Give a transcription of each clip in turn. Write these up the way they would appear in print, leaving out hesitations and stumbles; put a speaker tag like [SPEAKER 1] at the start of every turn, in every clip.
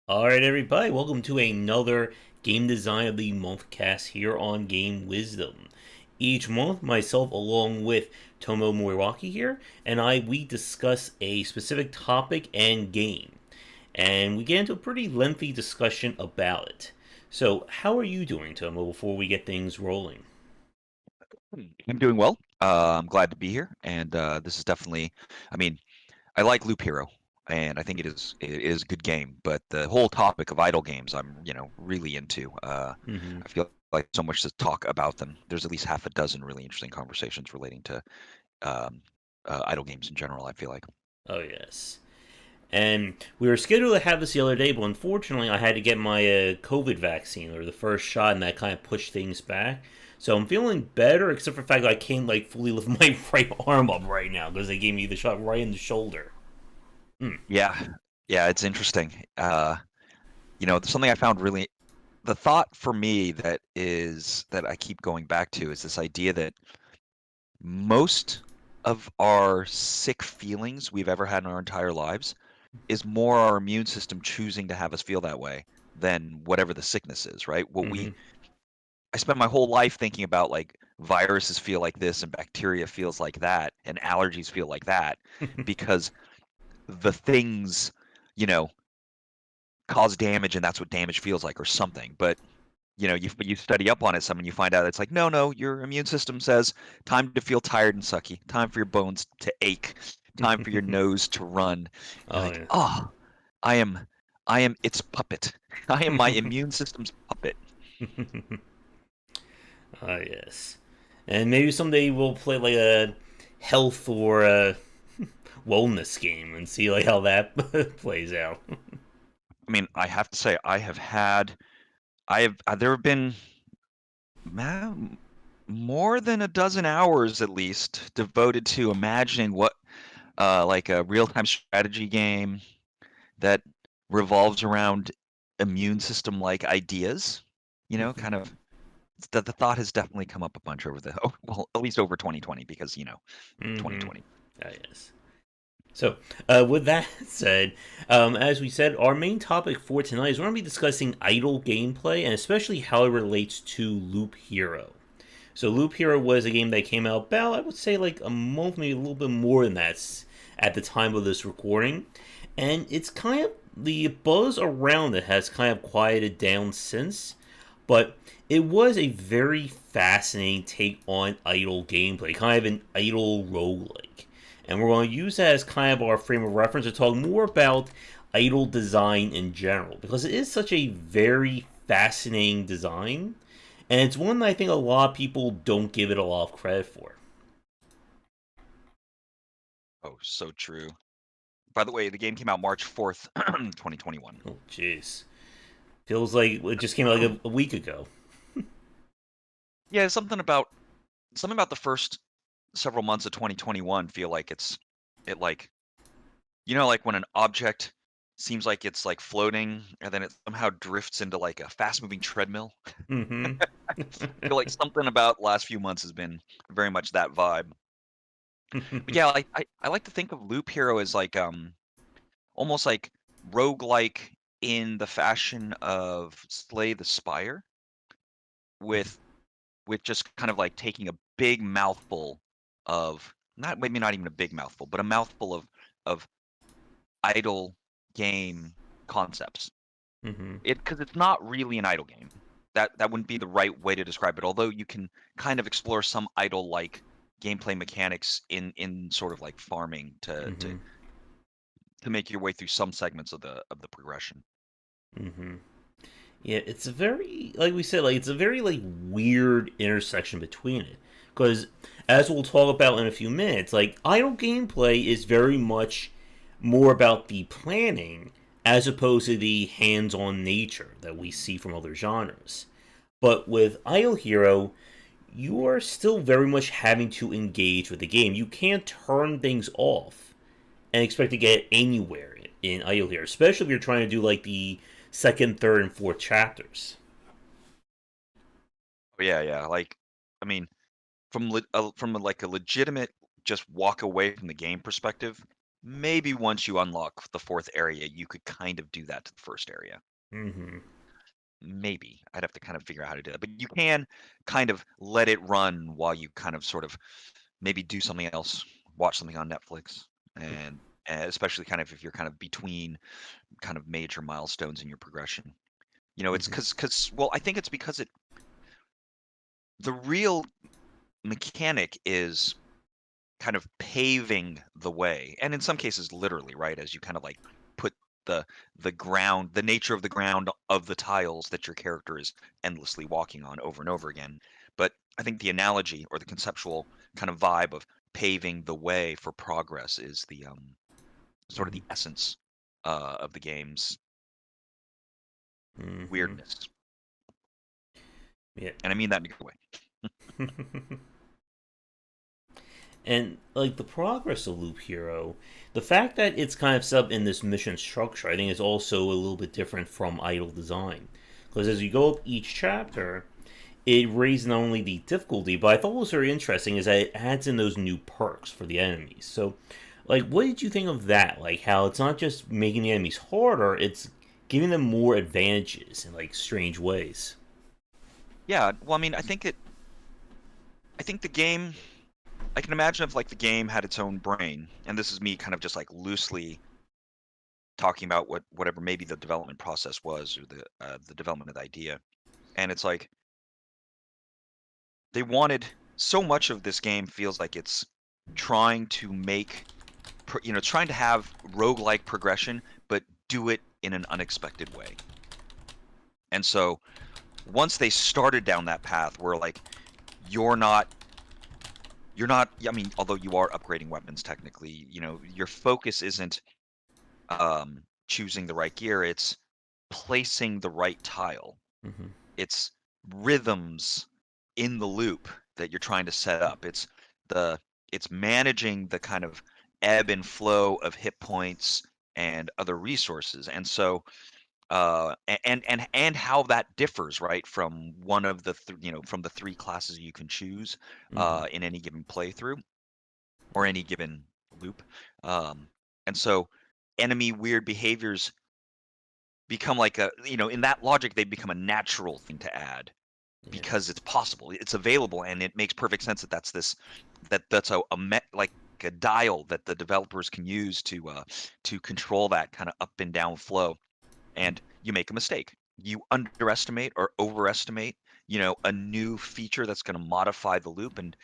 [SPEAKER 1] Alright, everybody, welcome to another Game Design of the Month cast here on Game Wisdom. Each month, myself along with Tomo here, and we discuss a specific topic and game. And we get into a pretty lengthy discussion about it. So, how are you doing, Tomo, before we get things rolling?
[SPEAKER 2] I'm doing well. I'm glad to be here, and this is definitely. I mean, I like Loop Hero, and I think it is a good game. But the whole topic of idle games, I'm really into.
[SPEAKER 1] Mm-hmm.
[SPEAKER 2] I feel like so much to talk about them. There's at least half a dozen really interesting conversations relating to um, idle games in general. I feel like.
[SPEAKER 1] Oh, yes. And we were scheduled to have this the other day, but unfortunately, I had to get my COVID vaccine or the first shot, and that kind of pushed things back. So I'm feeling better, except for the fact that I can't like fully lift my right arm up right now because they gave me the shot right in the shoulder. Hmm.
[SPEAKER 2] Yeah, yeah, it's interesting. Something I found really the thought for me that I keep going back to is this idea that most of our sick feelings we've ever had in our entire lives is more our immune system choosing to have us feel that way than whatever the sickness is, right?
[SPEAKER 1] Mm-hmm.
[SPEAKER 2] I spent my whole life thinking about like viruses feel like this and bacteria feels like that and allergies feel like that because the things, you know, cause damage and that's what damage feels like or something. But you study up on it some and you find out it's like no, your immune system says time to feel tired and sucky, time for your bones to ache, time for your nose to run. You're
[SPEAKER 1] Oh
[SPEAKER 2] like,
[SPEAKER 1] yeah.
[SPEAKER 2] oh, i am I am its puppet. I am my immune system's puppet.
[SPEAKER 1] Ah yes. And maybe someday we'll play like a health or a wellness game and see like how that plays out.
[SPEAKER 2] I mean, I have to say I have there have been ma- more than a dozen hours at least devoted to imagining what like a real-time strategy game that revolves around immune system like ideas. Kind of the thought has definitely come up a bunch over the well, at least over 2020 because,
[SPEAKER 1] Mm-hmm.
[SPEAKER 2] 2020.
[SPEAKER 1] Ah yes. So, with that said, as we said, our main topic for tonight is we're going to be discussing idle gameplay and especially how it relates to Loop Hero. So, Loop Hero was a game that came out about, I would say, like a month, maybe a little bit more than that at the time of this recording. And it's kind of the buzz around it has kind of quieted down since, but it was a very fascinating take on idle gameplay, kind of an idle roguelike. And we're going to use that as kind of our frame of reference to talk more about idle design in general, because it is such a very fascinating design, and it's one that I think a lot of people don't give it a lot of credit for.
[SPEAKER 2] Oh, so true. By the way, the game came out March 4th, 2021.
[SPEAKER 1] Oh, jeez. Feels like it just came out like a week ago.
[SPEAKER 2] Yeah, something about the first several months of 2021 feel like it like like when an object seems like it's like floating and then it somehow drifts into like a fast-moving treadmill.
[SPEAKER 1] Mm-hmm.
[SPEAKER 2] I feel like something about last few months has been very much that vibe. But yeah, I like to think of Loop Hero as like almost like roguelike in the fashion of Slay the Spire with just kind of like taking a big mouthful of not maybe not even a big mouthful, but a mouthful of idle game concepts.
[SPEAKER 1] Mm-hmm.
[SPEAKER 2] Because it's not really an idle game. That wouldn't be the right way to describe it. Although you can kind of explore some idle like gameplay mechanics in sort of like farming
[SPEAKER 1] Mm-hmm.
[SPEAKER 2] to make your way through some segments of the progression.
[SPEAKER 1] Mm-hmm. Yeah, it's a very, like we said, like it's a very like weird intersection between it. Because as we'll talk about in a few minutes, like idle gameplay is very much more about the planning as opposed to the hands-on nature that we see from other genres. But with Idle Hero, you are still very much having to engage with the game. You can't turn things off and expect to get anywhere in Idle Hero, especially if you're trying to do like the second, third, and fourth chapters.
[SPEAKER 2] Oh, yeah, yeah. Like, I mean, from like a legitimate just walk away from the game perspective, maybe once you unlock the fourth area, you could kind of do that to the first area.
[SPEAKER 1] Mm-hmm.
[SPEAKER 2] Maybe. I'd have to kind of figure out how to do that. But you can kind of let it run while you kind of sort of maybe do something else, watch something on Netflix, and especially kind of if you're kind of between kind of major milestones in your progression. You know, it's
[SPEAKER 1] Mm-hmm.
[SPEAKER 2] because well, I think it's because the real mechanic is kind of paving the way, and in some cases literally, right? As you kind of like put the the nature of the ground of the tiles that your character is endlessly walking on over and over again. But I think the analogy or the conceptual kind of vibe of paving the way for progress is the sort of
[SPEAKER 1] Mm-hmm.
[SPEAKER 2] the essence of the game's
[SPEAKER 1] Mm-hmm.
[SPEAKER 2] weirdness,
[SPEAKER 1] Yeah.
[SPEAKER 2] and I mean that in a good way.
[SPEAKER 1] And like the progress of Loop Hero, the fact that it's kind of sub in this mission structure, I think is also a little bit different from Idle Design. Because as you go up each chapter, it raised not only the difficulty, but I thought what was very interesting is that it adds in those new perks for the enemies. So, like, what did you think of that? Like, how it's not just making the enemies harder, it's giving them more advantages in like strange ways.
[SPEAKER 2] Yeah, well, I mean, I think the game. I can imagine if like the game had its own brain, and this is me kind of just like loosely talking about whatever maybe the development process was or the development of the idea. And it's like they wanted so much of this game feels like it's trying to make trying to have roguelike progression, but do it in an unexpected way. And so once they started down that path where like you're not I mean, although you are upgrading weapons technically, you know, your focus isn't choosing the right gear, it's placing the right tile.
[SPEAKER 1] Mm-hmm.
[SPEAKER 2] It's rhythms in the loop that you're trying to set up. The it's managing the kind of ebb and flow of hit points and other resources. And so and how that differs, right, from one of the from the three classes you can choose
[SPEAKER 1] Mm-hmm.
[SPEAKER 2] in any given playthrough or any given loop. And so enemy weird behaviors become like in that logic, they become a natural thing to add
[SPEAKER 1] Yeah.
[SPEAKER 2] because it's possible, it's available, and it makes perfect sense that that's like a dial that the developers can use to control that kind of up and down flow. And you make a mistake, you underestimate or overestimate, a new feature that's going to modify the loop, and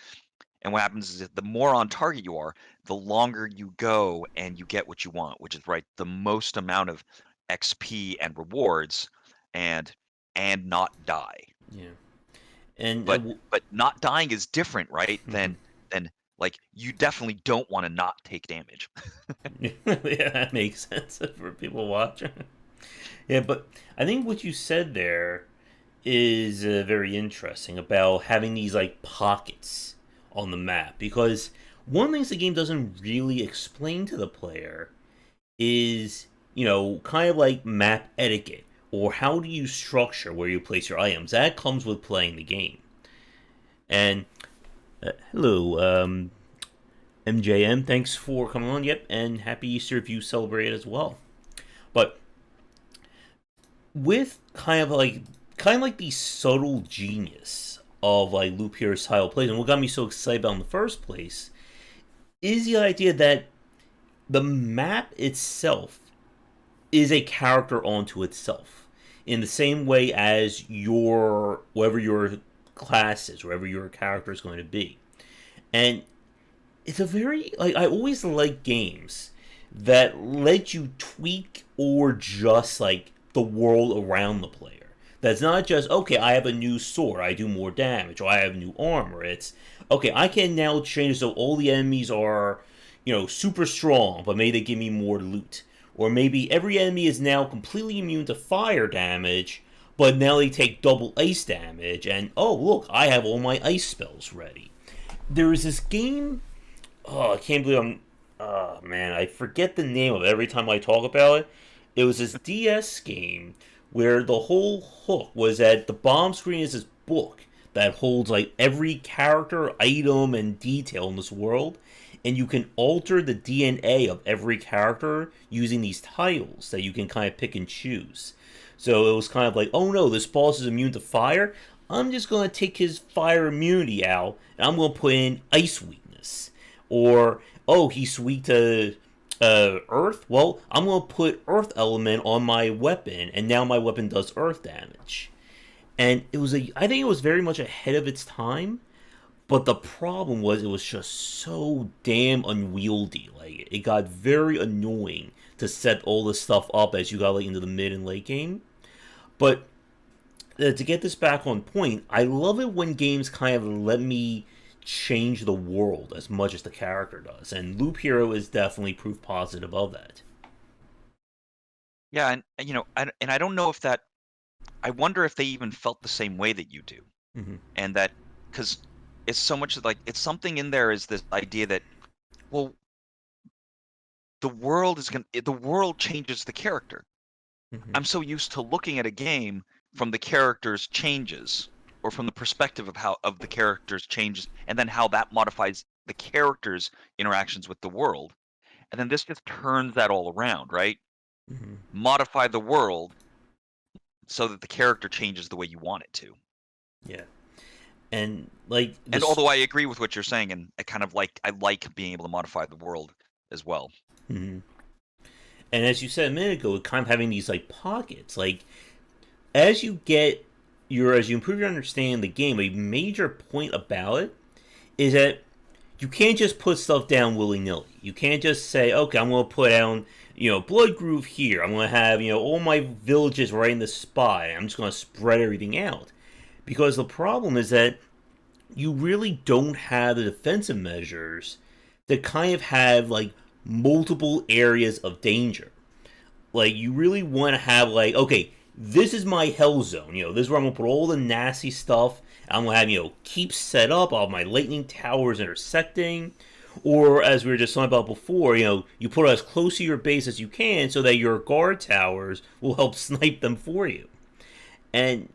[SPEAKER 2] what happens is that the more on target you are, the longer you go and you get what you want, which is right, the most amount of XP and rewards and not die.
[SPEAKER 1] Yeah. And
[SPEAKER 2] But not dying is different, right?
[SPEAKER 1] mhm.
[SPEAKER 2] Than like you definitely don't want to not take damage.
[SPEAKER 1] Yeah, that makes sense for people watching. Yeah, but I think what you said there is very interesting about having these like pockets on the map because one of the things the game doesn't really explain to the player is, kind of like map etiquette or how do you structure where you place your items. That comes with playing the game. And hello, MJM, thanks for coming on. Yep, and happy Easter if you celebrate it as well. But with kind of like the subtle genius of like Loop Hero's style plays, and what got me so excited about in the first place is the idea that the map itself is a character onto itself, in the same way as your whatever your class is, wherever your character is going to be, and it's a very like I always like games that let you tweak or just like the world around the player. That's not just okay. I have a new sword, I do more damage, or I have new armor. It's okay. I can now change so all the enemies are, super strong, but maybe they give me more loot, or maybe every enemy is now completely immune to fire damage, but now they take double ice damage. And oh look, I have all my ice spells ready. There is this game. Oh, I can't believe I'm. Oh man, I forget the name of it every time I talk about it. It was this DS game where the whole hook was that the bomb screen is this book that holds like every character, item, and detail in this world. and you can alter the DNA of every character using these tiles that you can kind of pick and choose. So it was kind of like, oh no, this boss is immune to fire. I'm just going to take his fire immunity out, and I'm going to put in ice weakness. Or, oh, he's weak to earth. Well, I'm going to put earth element on my weapon, and now my weapon does earth damage. And I think it was very much ahead of its time. But the problem was it was just so damn unwieldy. Like it got very annoying to set all this stuff up as you got like into the mid and late game. But to get this back on point, I love it when games kind of let me change the world as much as the character does, and Loop Hero is definitely proof positive of that.
[SPEAKER 2] Yeah, and I don't know if that. I wonder if they even felt the same way that you do,
[SPEAKER 1] Mm-hmm.
[SPEAKER 2] and that because it's so much like it's something in there is this idea that well the world changes the character.
[SPEAKER 1] Mm-hmm.
[SPEAKER 2] I'm so used to looking at a game from the character's changes or from the perspective of how of the character's changes and then how that modifies the character's interactions with the world. And then this just turns that all around, right?
[SPEAKER 1] Mm-hmm.
[SPEAKER 2] Modify the world so that the character changes the way you want it to.
[SPEAKER 1] Yeah, and like
[SPEAKER 2] And
[SPEAKER 1] this.
[SPEAKER 2] although I agree with what you're saying, and I like being able to modify the world as well.
[SPEAKER 1] Mm-hmm. And as you said a minute ago, kind of having these like pockets, like as you get as you improve your understanding of the game, a major point about it is that you can't just put stuff down willy nilly. You can't just say, okay, I'm going to put down, Blood Groove here. I'm going to have, all my villages right in the spot. I'm just going to spread everything out. Because the problem is that you really don't have the defensive measures that kind of have, like, multiple areas of danger. Like, you really want to have, like, okay, this is my hell zone. This is where I'm going to put all the nasty stuff. I'm going to have, keep set up, all my lightning towers intersecting. Or, as we were just talking about before, you put it as close to your base as you can so that your guard towers will help snipe them for you. And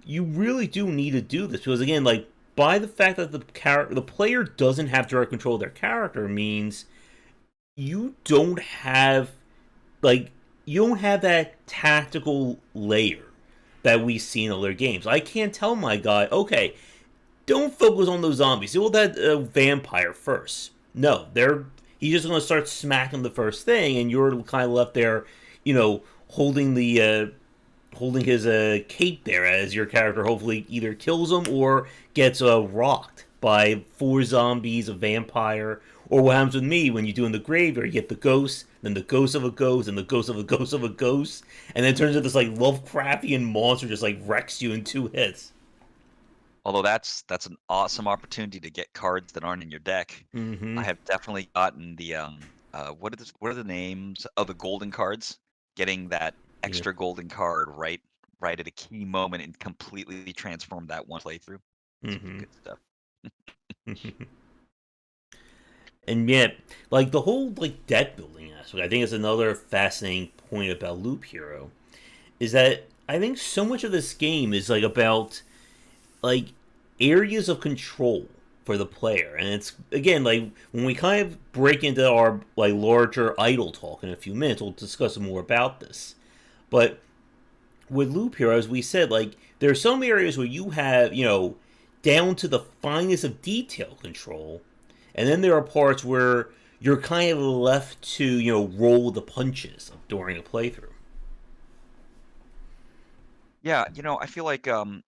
[SPEAKER 1] you really do need to do this because, again, like, by the fact that the player doesn't have direct control of their character means you don't have like you don't have that tactical layer that we see in other games. I can't tell my guy, okay, don't focus on those zombies. Deal with that vampire first. No, he's just gonna start smacking the first thing, and you're kind of left there, holding holding his cape there as your character hopefully either kills him or gets rocked by four zombies, a vampire, or what happens with me when you do in the graveyard, you get the ghost, then the ghost of a ghost, and the ghost of a ghost of a ghost, and then it turns into this like Lovecraftian monster just like wrecks you in 2 hits.
[SPEAKER 2] Although that's an awesome opportunity to get cards that aren't in your deck.
[SPEAKER 1] Mm-hmm.
[SPEAKER 2] I have definitely gotten the what are the names of the golden cards? Getting that
[SPEAKER 1] Yeah.
[SPEAKER 2] extra golden card right at a key moment and completely transform that one playthrough. It's
[SPEAKER 1] Mm-hmm.
[SPEAKER 2] good stuff.
[SPEAKER 1] And yet, like the whole like deck building aspect, I think is another fascinating point about Loop Hero. Is that I think so much of this game is like about like areas of control for the player, and it's again like when we kind of break into our like larger idle talk in a few minutes, we'll discuss more about this. But with Loop Hero, as we said, like there are some areas where you have down to the finest of detail control, and then there are parts where you're kind of left to roll the punches during a playthrough.
[SPEAKER 2] Yeah, I feel like to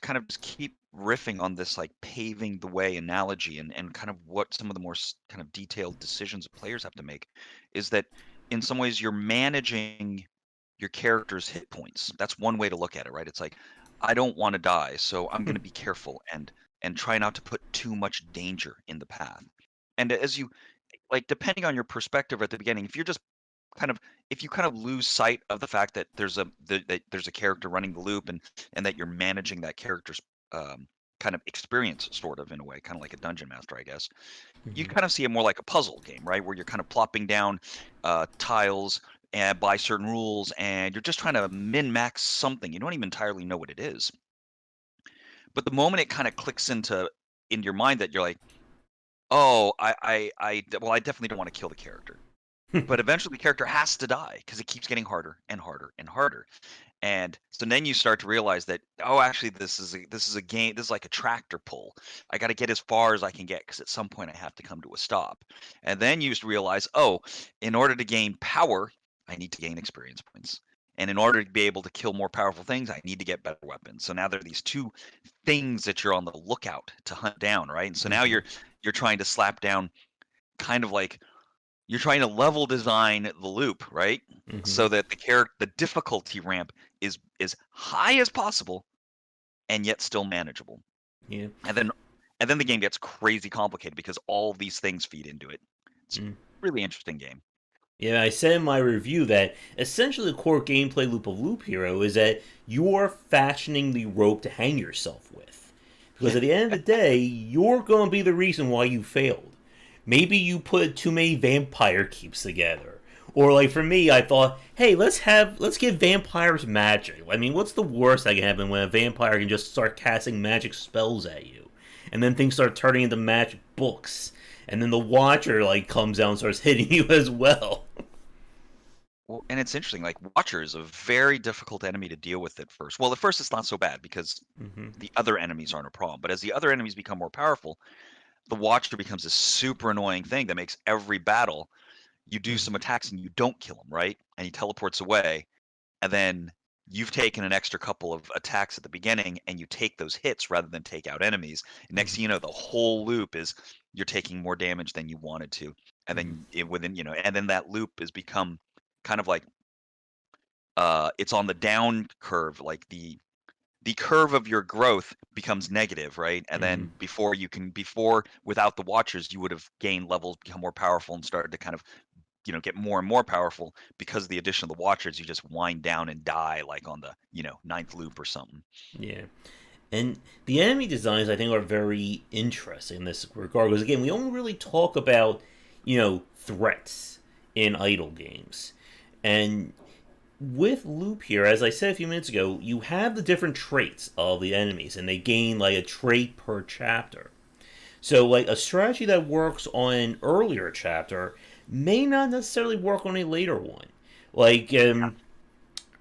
[SPEAKER 2] kind of just keep riffing on this like paving the way analogy and kind of what some of the more kind of detailed decisions players have to make is that in some ways you're managing your character's hit points. That's one way to look at it, right? It's like I don't want to die, so I'm going to be careful and try not to put too much danger in the path. And as you like depending on your perspective at the beginning, kind of if you kind of lose sight of the fact that that there's a character running the loop and that you're managing that character's um, kind of experience sort of in a way, kind of like a dungeon master, I guess. You
[SPEAKER 1] Mm-hmm.
[SPEAKER 2] kind of see it more like a puzzle game, right? Where you're kind of plopping down tiles and by certain rules, and you're just trying to min max something. You don't even entirely know what it is. But the moment it kind of clicks into your mind that you're like, Oh, well, I definitely don't want to kill the character. But eventually the character has to die because it keeps getting harder and harder and harder. And so then you start to realize that, oh, actually, this is a game. This is like a tractor pull. I got to get as far as I can get because at some point I have to come to a stop. And then you realize, oh, in order to gain power, I need to gain experience points. And in order to be able to kill more powerful things, I need to get better weapons. So now there are these two things that you're on the lookout to hunt down, right? And so now
[SPEAKER 1] Hmm.
[SPEAKER 2] you're trying to slap down, kind of like you're trying to level design the loop, right?
[SPEAKER 1] Hmm.
[SPEAKER 2] So that the difficulty ramp is as high as possible and yet still manageable.
[SPEAKER 1] Yeah.
[SPEAKER 2] And then the game gets crazy complicated because all these things feed into it. It's a
[SPEAKER 1] Mm.
[SPEAKER 2] really interesting game.
[SPEAKER 1] Yeah, I said in my review that essentially the core gameplay loop of Loop Hero is that you're fashioning the rope to hang yourself with. Because at the end of the day, you're going to be the reason why you failed. Maybe you put too many vampire keeps together. Or like for me, I thought, hey, let's give vampires magic. I mean, what's the worst that can happen when a vampire can just start casting magic spells at you? And then things start turning into magic books. And then the Watcher like comes out and starts hitting you as well.
[SPEAKER 2] Well, and it's interesting, like Watcher is a very difficult enemy to deal with at first. Well, at first it's not so bad because
[SPEAKER 1] Hmm.
[SPEAKER 2] the other enemies aren't a problem. But as the other enemies become more powerful, the Watcher becomes a super annoying thing that makes every battle you do some attacks and you don't kill him, right? And he teleports away, and then you've taken an extra couple of attacks at the beginning and you take those hits rather than take out enemies. And next thing you know, the whole loop is you're taking more damage than you wanted to. And
[SPEAKER 1] Hmm.
[SPEAKER 2] then and then that loop has become kind of like it's on the down curve, like the curve of your growth becomes negative, right? And
[SPEAKER 1] Hmm.
[SPEAKER 2] then before without the watchers, you would have gained levels, become more powerful, and started to kind of get more and more powerful. Because of the addition of the watchers, you just wind down and die like on the ninth loop or something.
[SPEAKER 1] Yeah. And the enemy designs, I think, are very interesting in this regard. Because, again, we don't really talk about, threats in idle games. And with Loop here, as I said a few minutes ago, you have the different traits of the enemies, and they gain, like, a trait per chapter. So, like, a strategy that works on an earlier chapter may not necessarily work on a later one. Like,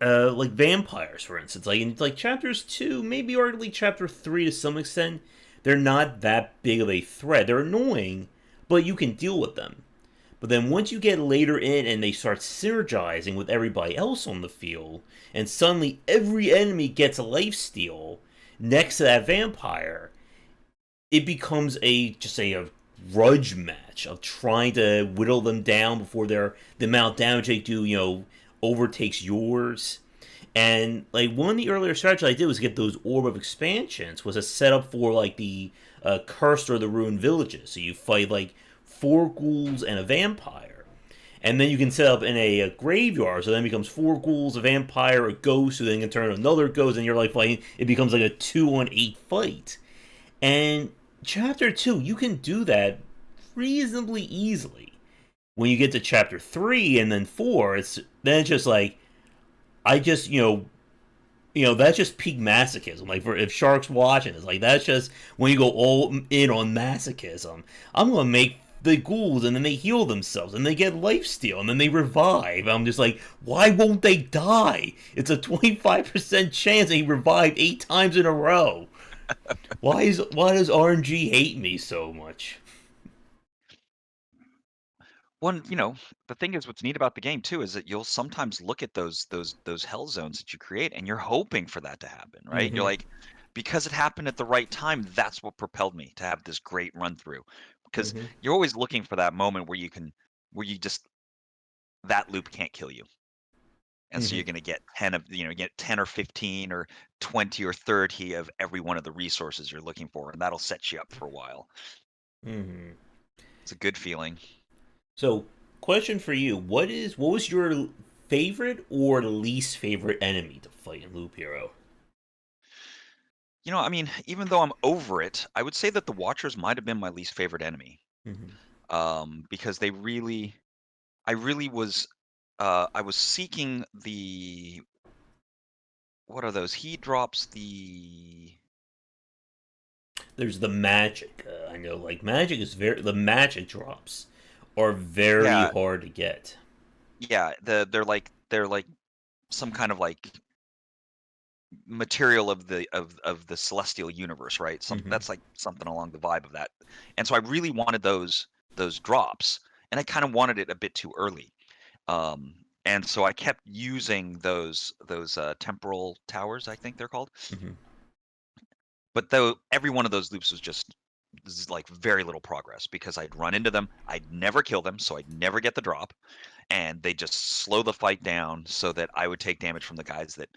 [SPEAKER 1] like vampires, for instance. Like in like chapters 2, maybe arguably chapter 3 to some extent, they're not that big of a threat. They're annoying, but you can deal with them. But then once you get later in and they start synergizing with everybody else on the field, and suddenly every enemy gets a lifesteal next to that vampire, it becomes a grudge match of trying to whittle them down before the amount of damage they do, overtakes yours. And like one of the earlier strategies I did was get those orb of expansions was a setup for like the cursed or the ruined villages. So you fight like four ghouls and a vampire, and then you can set up in a graveyard. So then it becomes four ghouls, a vampire, a ghost, who then can turn another ghost, and you're like fighting. It becomes like a 2-on-8 fight. And chapter 2, you can do that reasonably easily. When you get to chapter 3 and then 4, it's just like I just that's just peak masochism. Like for if Shark's watching, it's like that's just when you go all in on masochism. I'm gonna make the ghouls and then they heal themselves and they get lifesteal and then they revive. I'm just like, why won't they die? It's a 25% chance they revive 8 times in a row. Why does RNG hate me so much?
[SPEAKER 2] One, the thing is, what's neat about the game too is that you'll sometimes look at those hell zones that you create, and you're hoping for that to happen, right? You're
[SPEAKER 1] Mm-hmm.
[SPEAKER 2] like, because it happened at the right time, that's what propelled me to have this great run through. Because
[SPEAKER 1] Mm-hmm.
[SPEAKER 2] you're always looking for that moment where you just that loop can't kill you, and so
[SPEAKER 1] Mm-hmm.
[SPEAKER 2] you're gonna get 10 of get 10 or 15 or 20 or 30 of every one of the resources you're looking for, and that'll set you up for a while.
[SPEAKER 1] Mm-hmm.
[SPEAKER 2] It's a good feeling.
[SPEAKER 1] So, question for you: what was your favorite or least favorite enemy to fight in Loop Hero?
[SPEAKER 2] I mean, even though I'm over it, I would say that the Watchers might have been my least favorite enemy.
[SPEAKER 1] Mm-hmm.
[SPEAKER 2] Because I was seeking what are those? He drops
[SPEAKER 1] there's the magic. I know, like magic is the magic drops are very
[SPEAKER 2] Yeah,
[SPEAKER 1] hard to get.
[SPEAKER 2] yeah. They're like some kind of like material of the celestial universe, right?
[SPEAKER 1] Hmm.
[SPEAKER 2] That's like something along the vibe of that. And so I really wanted those drops, and I kind of wanted it a bit too early. Um, and so I kept using those temporal towers, I think they're called.
[SPEAKER 1] Hmm.
[SPEAKER 2] But though every one of those loops was just like very little progress because I'd run into them, I'd never kill them, so I'd never get the drop, and they just slow the fight down so that I would take damage from the guys that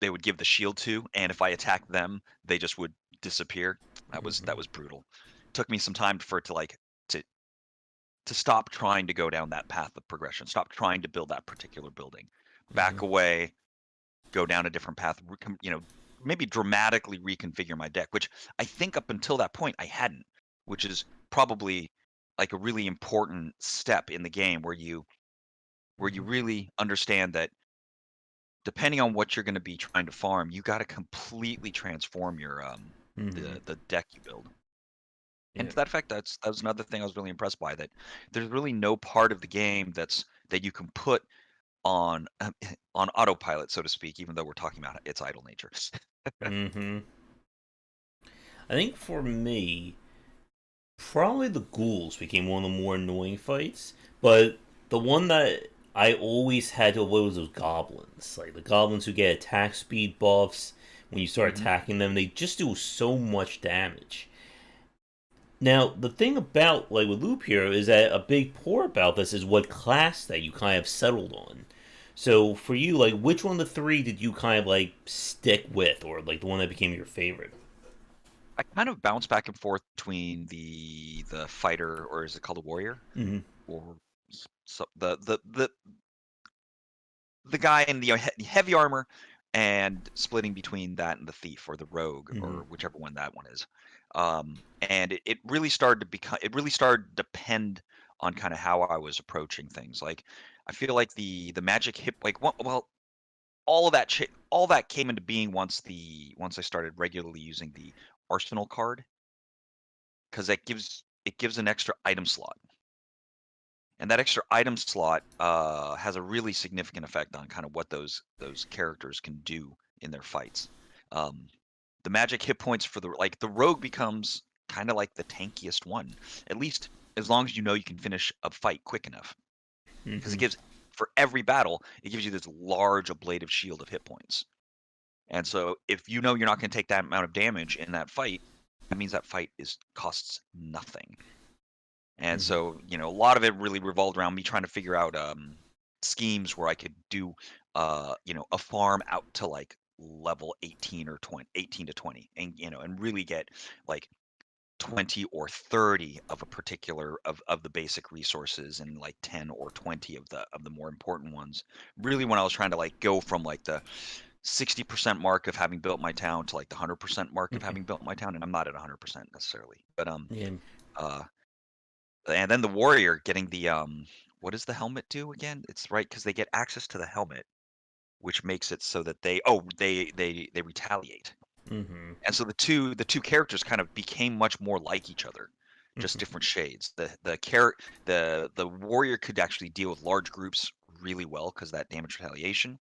[SPEAKER 2] they would give the shield to, and if I attacked them, they just would disappear. That
[SPEAKER 1] Hmm.
[SPEAKER 2] was brutal. Took me some time for it to like to to stop trying to go down that path of progression, stop trying to build that particular building, back
[SPEAKER 1] Hmm.
[SPEAKER 2] away, go down a different path, maybe dramatically reconfigure my deck, which I think up until that point I hadn't, which is probably like a really important step in the game where you really understand that depending on what you're going to be trying to farm, you got to completely transform your
[SPEAKER 1] Hmm.
[SPEAKER 2] the deck you build. And
[SPEAKER 1] Yeah.
[SPEAKER 2] to that effect, that was another thing I was really impressed by, that there's really no part of the game that you can put on on autopilot, so to speak, even though we're talking about its idle nature.
[SPEAKER 1] Hmm. I think for me, probably the ghouls became one of the more annoying fights, but the one that I always had to avoid was those goblins. Like the goblins who get attack speed buffs when you start
[SPEAKER 2] Hmm.
[SPEAKER 1] attacking them, they just do so much damage. Now, the thing about like with Loop Hero is that a big part about this is what class that you kind of settled on. So for you, like which one of the three did you kind of like stick with, or like the one that became your favorite?
[SPEAKER 2] I kind of bounce back and forth between the fighter, or is it called a warrior,
[SPEAKER 1] Hmm.
[SPEAKER 2] or so the guy in the heavy armor, and splitting between that and the thief or the rogue
[SPEAKER 1] Hmm.
[SPEAKER 2] or whichever one that one is. And it really started to become it really started to depend on kind of how I was approaching things. Like I feel like the magic hip like well all that came into being once I started regularly using the arsenal card, because it gives an extra item slot, and that extra item slot has a really significant effect on kind of what those characters can do in their fights. Um, the magic hit points for the rogue becomes kind of like the tankiest one, at least as long as you know you can finish a fight quick enough, because it
[SPEAKER 1] Hmm.
[SPEAKER 2] gives for every battle it gives you this large ablative shield of hit points. And so if you know you're not going to take that amount of damage in that fight, that means that fight is costs nothing. And
[SPEAKER 1] Hmm.
[SPEAKER 2] so, a lot of it really revolved around me trying to figure out schemes where I could do, a farm out to like level 18 or 20, 18 to 20, and really get like 20 or 30 of a particular of the basic resources, and like 10 or 20 of the more important ones. Really, when I was trying to like go from like the 60% mark of having built my town to like the 100% mark of
[SPEAKER 1] Hmm.
[SPEAKER 2] having built my town, and I'm not at 100% necessarily, but
[SPEAKER 1] Yeah.
[SPEAKER 2] uh and then the warrior getting the what does the helmet do again? It's right, because they get access to the helmet, which makes it so that they retaliate.
[SPEAKER 1] Hmm.
[SPEAKER 2] And so the two characters kind of became much more like each other, just
[SPEAKER 1] Hmm.
[SPEAKER 2] different shades. The warrior could actually deal with large groups really well because that damage retaliation,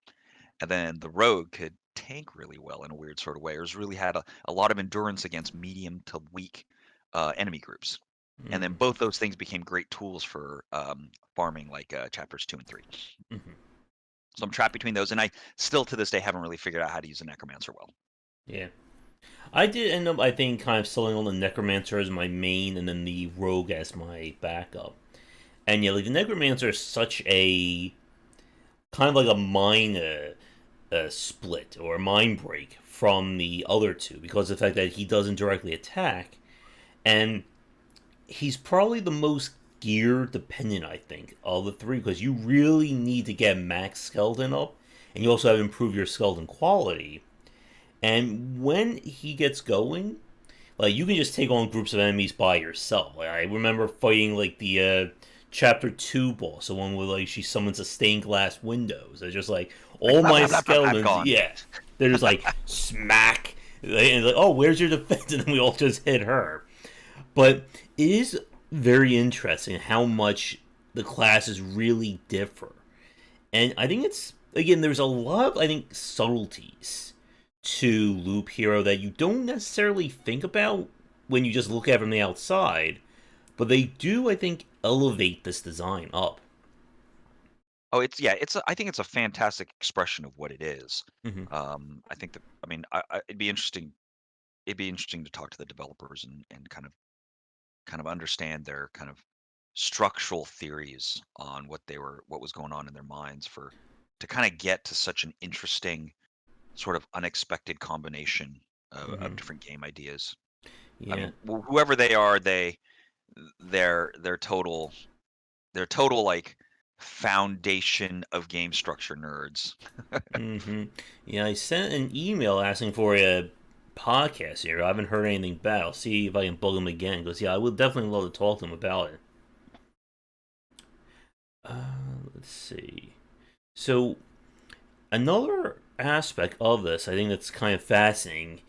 [SPEAKER 2] and then the rogue could tank really well in a weird sort of way, or has really had a lot of endurance against medium to weak enemy groups. And then
[SPEAKER 1] Hmm.
[SPEAKER 2] both those things became great tools for farming, like chapters 2 and 3.
[SPEAKER 1] Hmm.
[SPEAKER 2] So I'm trapped between those, and I still to this day haven't really figured out how to use a necromancer well.
[SPEAKER 1] Yeah. I did end up, I think, kind of selling on the Necromancer as my main and then the Rogue as my backup. And yeah, like the Necromancer is such a kind of like a mind split or a mind break from the other two because of the fact that he doesn't directly attack. And he's probably the most gear dependent, I think, of the three because you really need to get max skeleton up and you also have to improve your skeleton quality. And when he gets going, like you can just take on groups of enemies by yourself. Like I remember fighting like the chapter 2 boss, the one where like she summons a stained glass windows. It's just like
[SPEAKER 2] Like
[SPEAKER 1] all
[SPEAKER 2] blah
[SPEAKER 1] my
[SPEAKER 2] blah blah blah blah
[SPEAKER 1] skeletons,
[SPEAKER 2] gone.
[SPEAKER 1] yeah, they're just like smack. And like, oh, where's your defense? And then we all just hit her. But it is very interesting how much the classes really differ. And I think it's, again, there's a lot of, I think, subtleties to Loop Hero that you don't necessarily think about when you just look at it from the outside, but they do, I think, elevate this design up.
[SPEAKER 2] Oh, it's yeah, I think it's a fantastic expression of what it is.
[SPEAKER 1] Mm-hmm.
[SPEAKER 2] I think that I mean, it'd be interesting to talk to the developers and kind of understand their kind of structural theories on what was going on in their minds for to kind of get to such an interesting sort of unexpected combination of
[SPEAKER 1] Mm-hmm.
[SPEAKER 2] different game ideas. I
[SPEAKER 1] Yeah.
[SPEAKER 2] mean, whoever they are, they're total like foundation of game structure nerds.
[SPEAKER 1] Mm-hmm. Yeah, I sent an email asking for a podcast here. I haven't heard anything back. I'll see if I can bug him again. Because, yeah, I would definitely love to talk to him about it. Let's see. So, another aspect of this, I think that's kind of fascinating,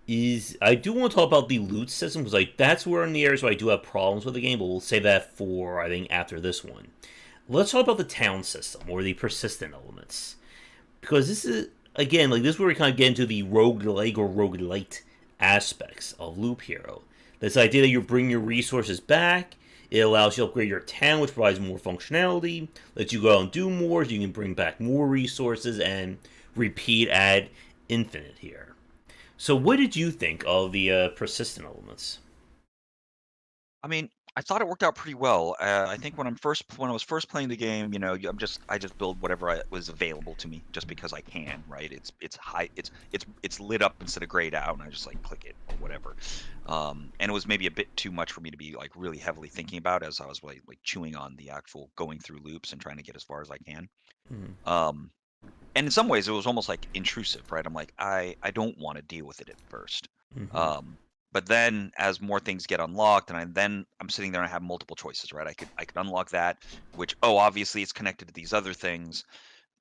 [SPEAKER 1] is I do want to talk about the loot system because like that's where in the areas where I do have problems with the game, but we'll save that for I think after this one. Let's talk about the town system or the persistent elements because this is again like this is where we kind of get into the roguelike or roguelite aspects of Loop Hero. This idea that you bring your resources back. It allows you to upgrade your town, which provides more functionality. Lets you go out and do more, so you can bring back more resources and repeat ad infinite here. So, what did you think of the persistent elements?
[SPEAKER 2] I mean, I thought it worked out pretty well. I think when I was first playing the game, I just build whatever was available to me just because I can, right? It's high, it's lit up instead of grayed out, and I just like click it or whatever. And it was maybe a bit too much for me to be like really heavily thinking about as I was like chewing on the actual going through loops and trying to get as far as I can.
[SPEAKER 1] Mm-hmm.
[SPEAKER 2] Um, and in some ways, it was almost like intrusive, right? I'm like, I don't want to deal with it at first.
[SPEAKER 1] Mm-hmm.
[SPEAKER 2] Um, but then as more things get unlocked, and I'm sitting there and I have multiple choices, right? I could unlock that, which obviously it's connected to these other things.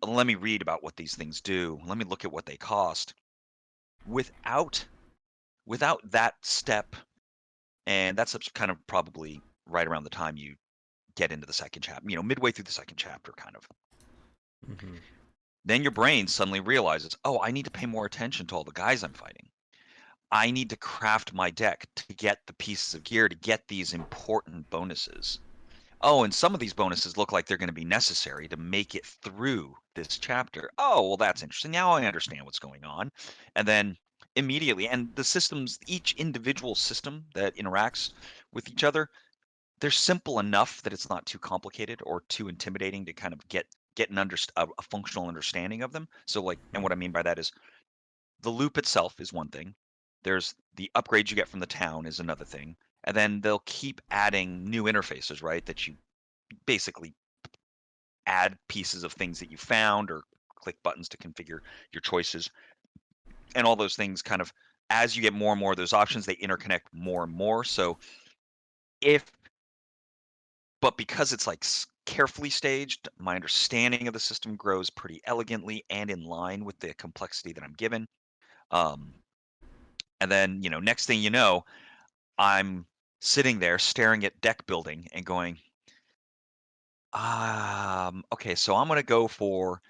[SPEAKER 2] Let me read about what these things do. Let me look at what they cost. Without that step, and that's kind of probably right around the time you get into the second chapter, midway through the second chapter, kind of.
[SPEAKER 1] Mm-hmm.
[SPEAKER 2] Then your brain suddenly realizes, oh, I need to pay more attention to all the guys I'm fighting. I need to craft my deck to get the pieces of gear to get these important bonuses. Oh, and some of these bonuses look like they're going to be necessary to make it through this chapter. Oh, well, that's interesting. Now I understand what's going on. And then immediately, and the systems, each individual system that interacts with each other, they're simple enough that it's not too complicated or too intimidating to kind of get a functional understanding of them. So like, and what I mean by that is the loop itself is one thing. There's the upgrades you get from the town is another thing. And then they'll keep adding new interfaces, right? That you basically add pieces of things that you found or click buttons to configure your choices. And all those things kind of, as you get more and more of those options, they interconnect more and more. So if, but because it's like carefully staged, my understanding of the system grows pretty elegantly and in line with the complexity that I'm given. Um, and then, next thing you know, I'm sitting there staring at deck building and going, okay, so I'm gonna go for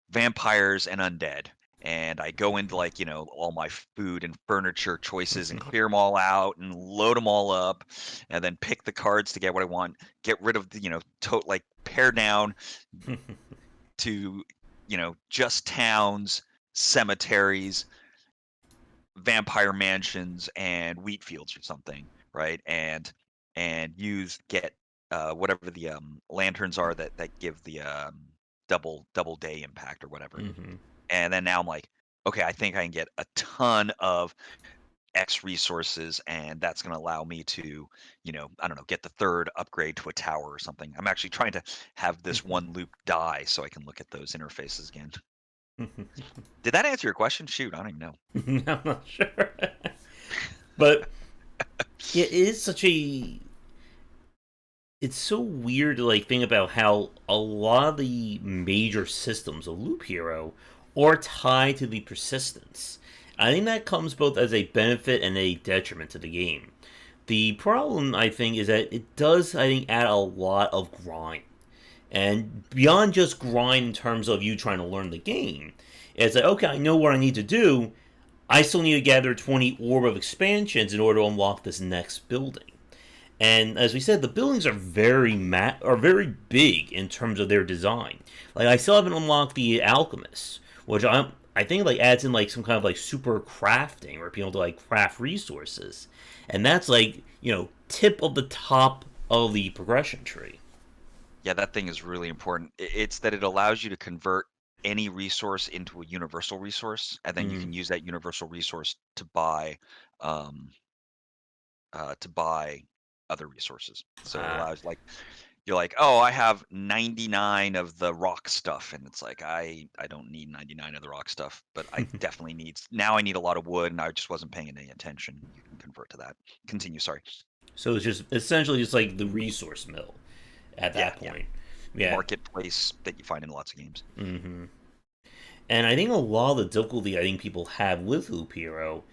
[SPEAKER 2] vampires and undead. And I go into like, all my food and furniture choices and clear them all out and load them all up and then pick the cards to get what I want, get rid of the, like pare down to, just towns, cemeteries, vampire mansions and wheat fields or something, right? And use get whatever the lanterns are that give the double day impact or whatever.
[SPEAKER 1] Mm-hmm.
[SPEAKER 2] And then now I'm like, okay, I think I can get a ton of X resources, and that's going to allow me to, I don't know, get the third upgrade to a tower or something. I'm actually trying to have this one loop die so I can look at those interfaces again. Did that answer your question? Shoot, I don't even know.
[SPEAKER 1] I'm not sure, but it is such a. It's so weird to like think about how a lot of the major systems of Loop Hero are tied to the persistence. I think that comes both as a benefit and a detriment to the game. The problem, I think, is that it does, I think, add a lot of grind. And beyond just grind in terms of you trying to learn the game, it's like, okay, I know what I need to do. I still need to gather 20 orb of expansions in order to unlock this next building. And as we said, the buildings are are very big in terms of their design. Like I still haven't unlocked the alchemist, which I think like adds in like some kind of like super crafting where people to like craft resources, and that's like tip of the top of the progression tree.
[SPEAKER 2] Yeah, that thing is really important. It's that it allows you to convert any resource into a universal resource, and then you
[SPEAKER 1] Mm,
[SPEAKER 2] can use that universal resource um, to buy other resources. So it
[SPEAKER 1] ah,
[SPEAKER 2] allows like you're like, oh, I have 99 of the rock stuff, and it's like I don't need 99 of the rock stuff, but I definitely need now. I need a lot of wood, and I just wasn't paying any attention. You can convert to that. Continue. Sorry.
[SPEAKER 1] so it's just essentially just like the resource mill at
[SPEAKER 2] Yeah,
[SPEAKER 1] that
[SPEAKER 2] yeah.
[SPEAKER 1] point. Yeah.
[SPEAKER 2] Marketplace that you find in lots of games.
[SPEAKER 1] Mm-hmm. And I think a lot of the difficulty I think people have with Loop Hero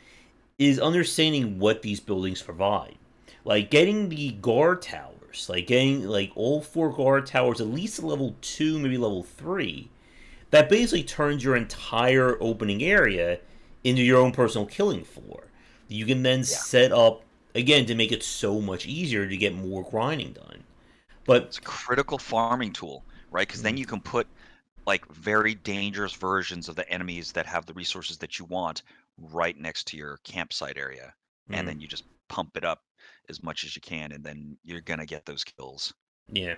[SPEAKER 1] is understanding what these buildings provide. Like getting the guard towers, like getting like all four guard towers at least to level 2, maybe level 3. That basically turns your entire opening area into your own personal killing floor. You can then
[SPEAKER 2] Yeah.
[SPEAKER 1] set up again to make it so much easier to get more grinding done. But
[SPEAKER 2] It's a critical farming tool, right? Because then
[SPEAKER 1] mm,
[SPEAKER 2] you can put like very dangerous versions of the enemies that have the resources that you want right next to your campsite area. And
[SPEAKER 1] mm,
[SPEAKER 2] then you just pump it up as much as you can, and then you're gonna get those kills.
[SPEAKER 1] yeah.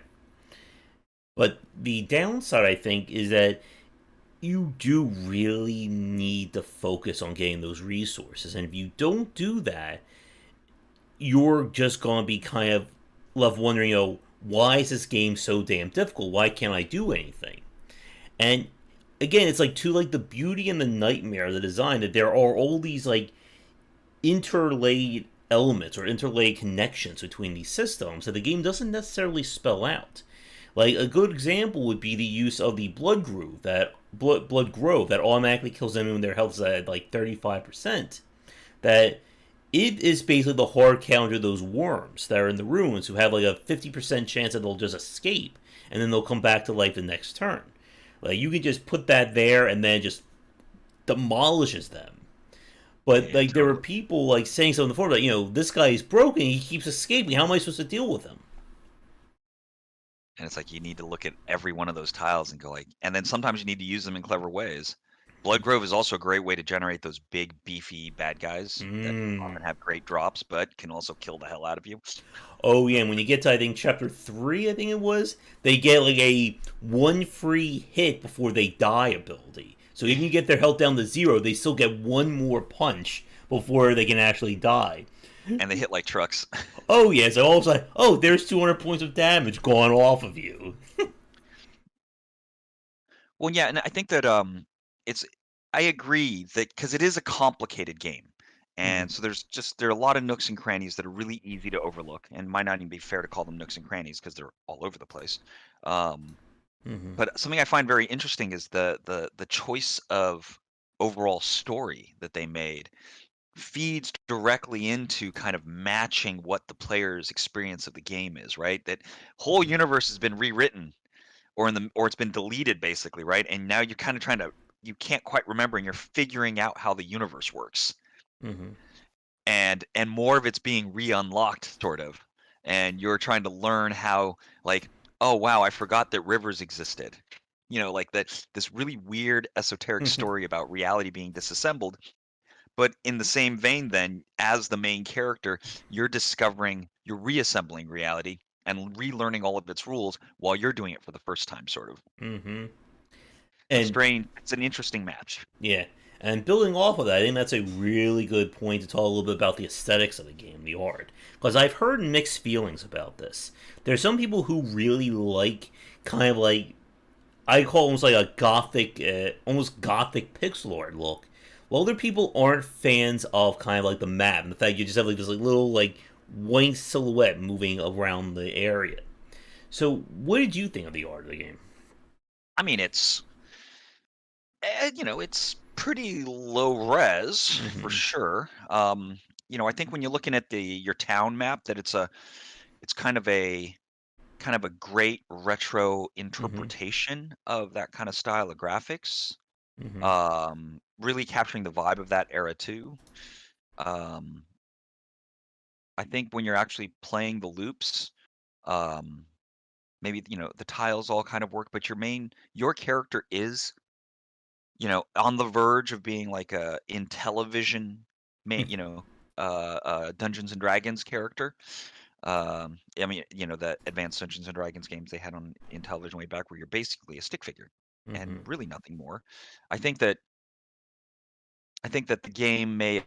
[SPEAKER 1] But the downside I think is that you do really need to focus on getting those resources. And if you don't do that, you're just going to be kind of left wondering, why is this game so damn difficult? Why can't I do anything? And again, it's like to like the beauty and the nightmare of the design that there are all these like interlaid elements or interlaid connections between these systems that the game doesn't necessarily spell out. Like a good example would be the use of the blood grove that automatically kills them when their health is at like 35%. That it is basically the hard counter to those worms that are in the ruins who have like a 50% chance that they'll just escape and then they'll come back to life the next turn. Like you can just put that there and then it just demolishes them. But
[SPEAKER 2] Yeah,
[SPEAKER 1] like there were
[SPEAKER 2] totally.
[SPEAKER 1] people like saying something before that this guy is broken. He keeps escaping. How am I supposed to deal with him?
[SPEAKER 2] And it's like you need to look at every one of those tiles and go like, and then sometimes you need to use them in clever ways. Blood Grove is also a great way to generate those big, beefy bad guys that
[SPEAKER 1] Mm.
[SPEAKER 2] often have great drops, but can also kill the hell out of you.
[SPEAKER 1] Oh yeah, and when you get to I think chapter 3, I think it was, they get like a one free hit before they die ability. So even you get their health down to 0, they still get one more punch before they can actually die.
[SPEAKER 2] And they hit like trucks.
[SPEAKER 1] Oh yeah, so all of a sudden, oh, there's 200 points of damage gone off of you.
[SPEAKER 2] Well, yeah, and I think that it's I agree that because it is a complicated game,
[SPEAKER 1] Mm-hmm.
[SPEAKER 2] and so there are a lot of nooks and crannies that are really easy to overlook, and might not even be fair to call them nooks and crannies because they're all over the place. Um,
[SPEAKER 1] Mm-hmm.
[SPEAKER 2] but something I find very interesting is the choice of overall story that they made feeds directly into kind of matching what the player's experience of the game is, right? That whole universe has been rewritten or it's been deleted basically, right? And now you're kind of trying to you can't quite remember and you're figuring out how the universe works.
[SPEAKER 1] Mm-hmm.
[SPEAKER 2] And more of it's being re-unlocked sort of. And you're trying to learn how like, oh wow, I forgot that rivers existed. Like that this really weird esoteric story about reality being disassembled. But in the same vein, then, as the main character, you're reassembling reality and relearning all of its rules while you're doing it for the first time, sort of.
[SPEAKER 1] Mm-hmm.
[SPEAKER 2] It's a
[SPEAKER 1] And
[SPEAKER 2] strange, it's an interesting match.
[SPEAKER 1] yeah, and building off of that, I think that's a really good point to talk a little bit about the aesthetics of the game, the art. Because I've heard mixed feelings about this. There's some people who really like kind of like I call almost like a gothic, almost gothic pixel art look. While other people aren't fans of kind of like the map and the fact you just have like this like little like white silhouette moving around the area. So, what did you think of the art of the game?
[SPEAKER 2] I mean, it's pretty low res for
[SPEAKER 1] Mm-hmm.
[SPEAKER 2] sure. I think when you're looking at your town map, that it's kind of a great retro
[SPEAKER 1] Mm-hmm.
[SPEAKER 2] interpretation of that kind of style of graphics.
[SPEAKER 1] Mm-hmm.
[SPEAKER 2] Really capturing the vibe of that era too. Um, I think when you're actually playing the loops, um, maybe the tiles all kind of work, but your character is on the verge of being like a in television, Dungeons and Dragons character. I mean, the advanced Dungeons and Dragons games they had on in television way back, where you're basically a stick figure and
[SPEAKER 1] Mm-hmm.
[SPEAKER 2] really nothing more. I think that I think that the game may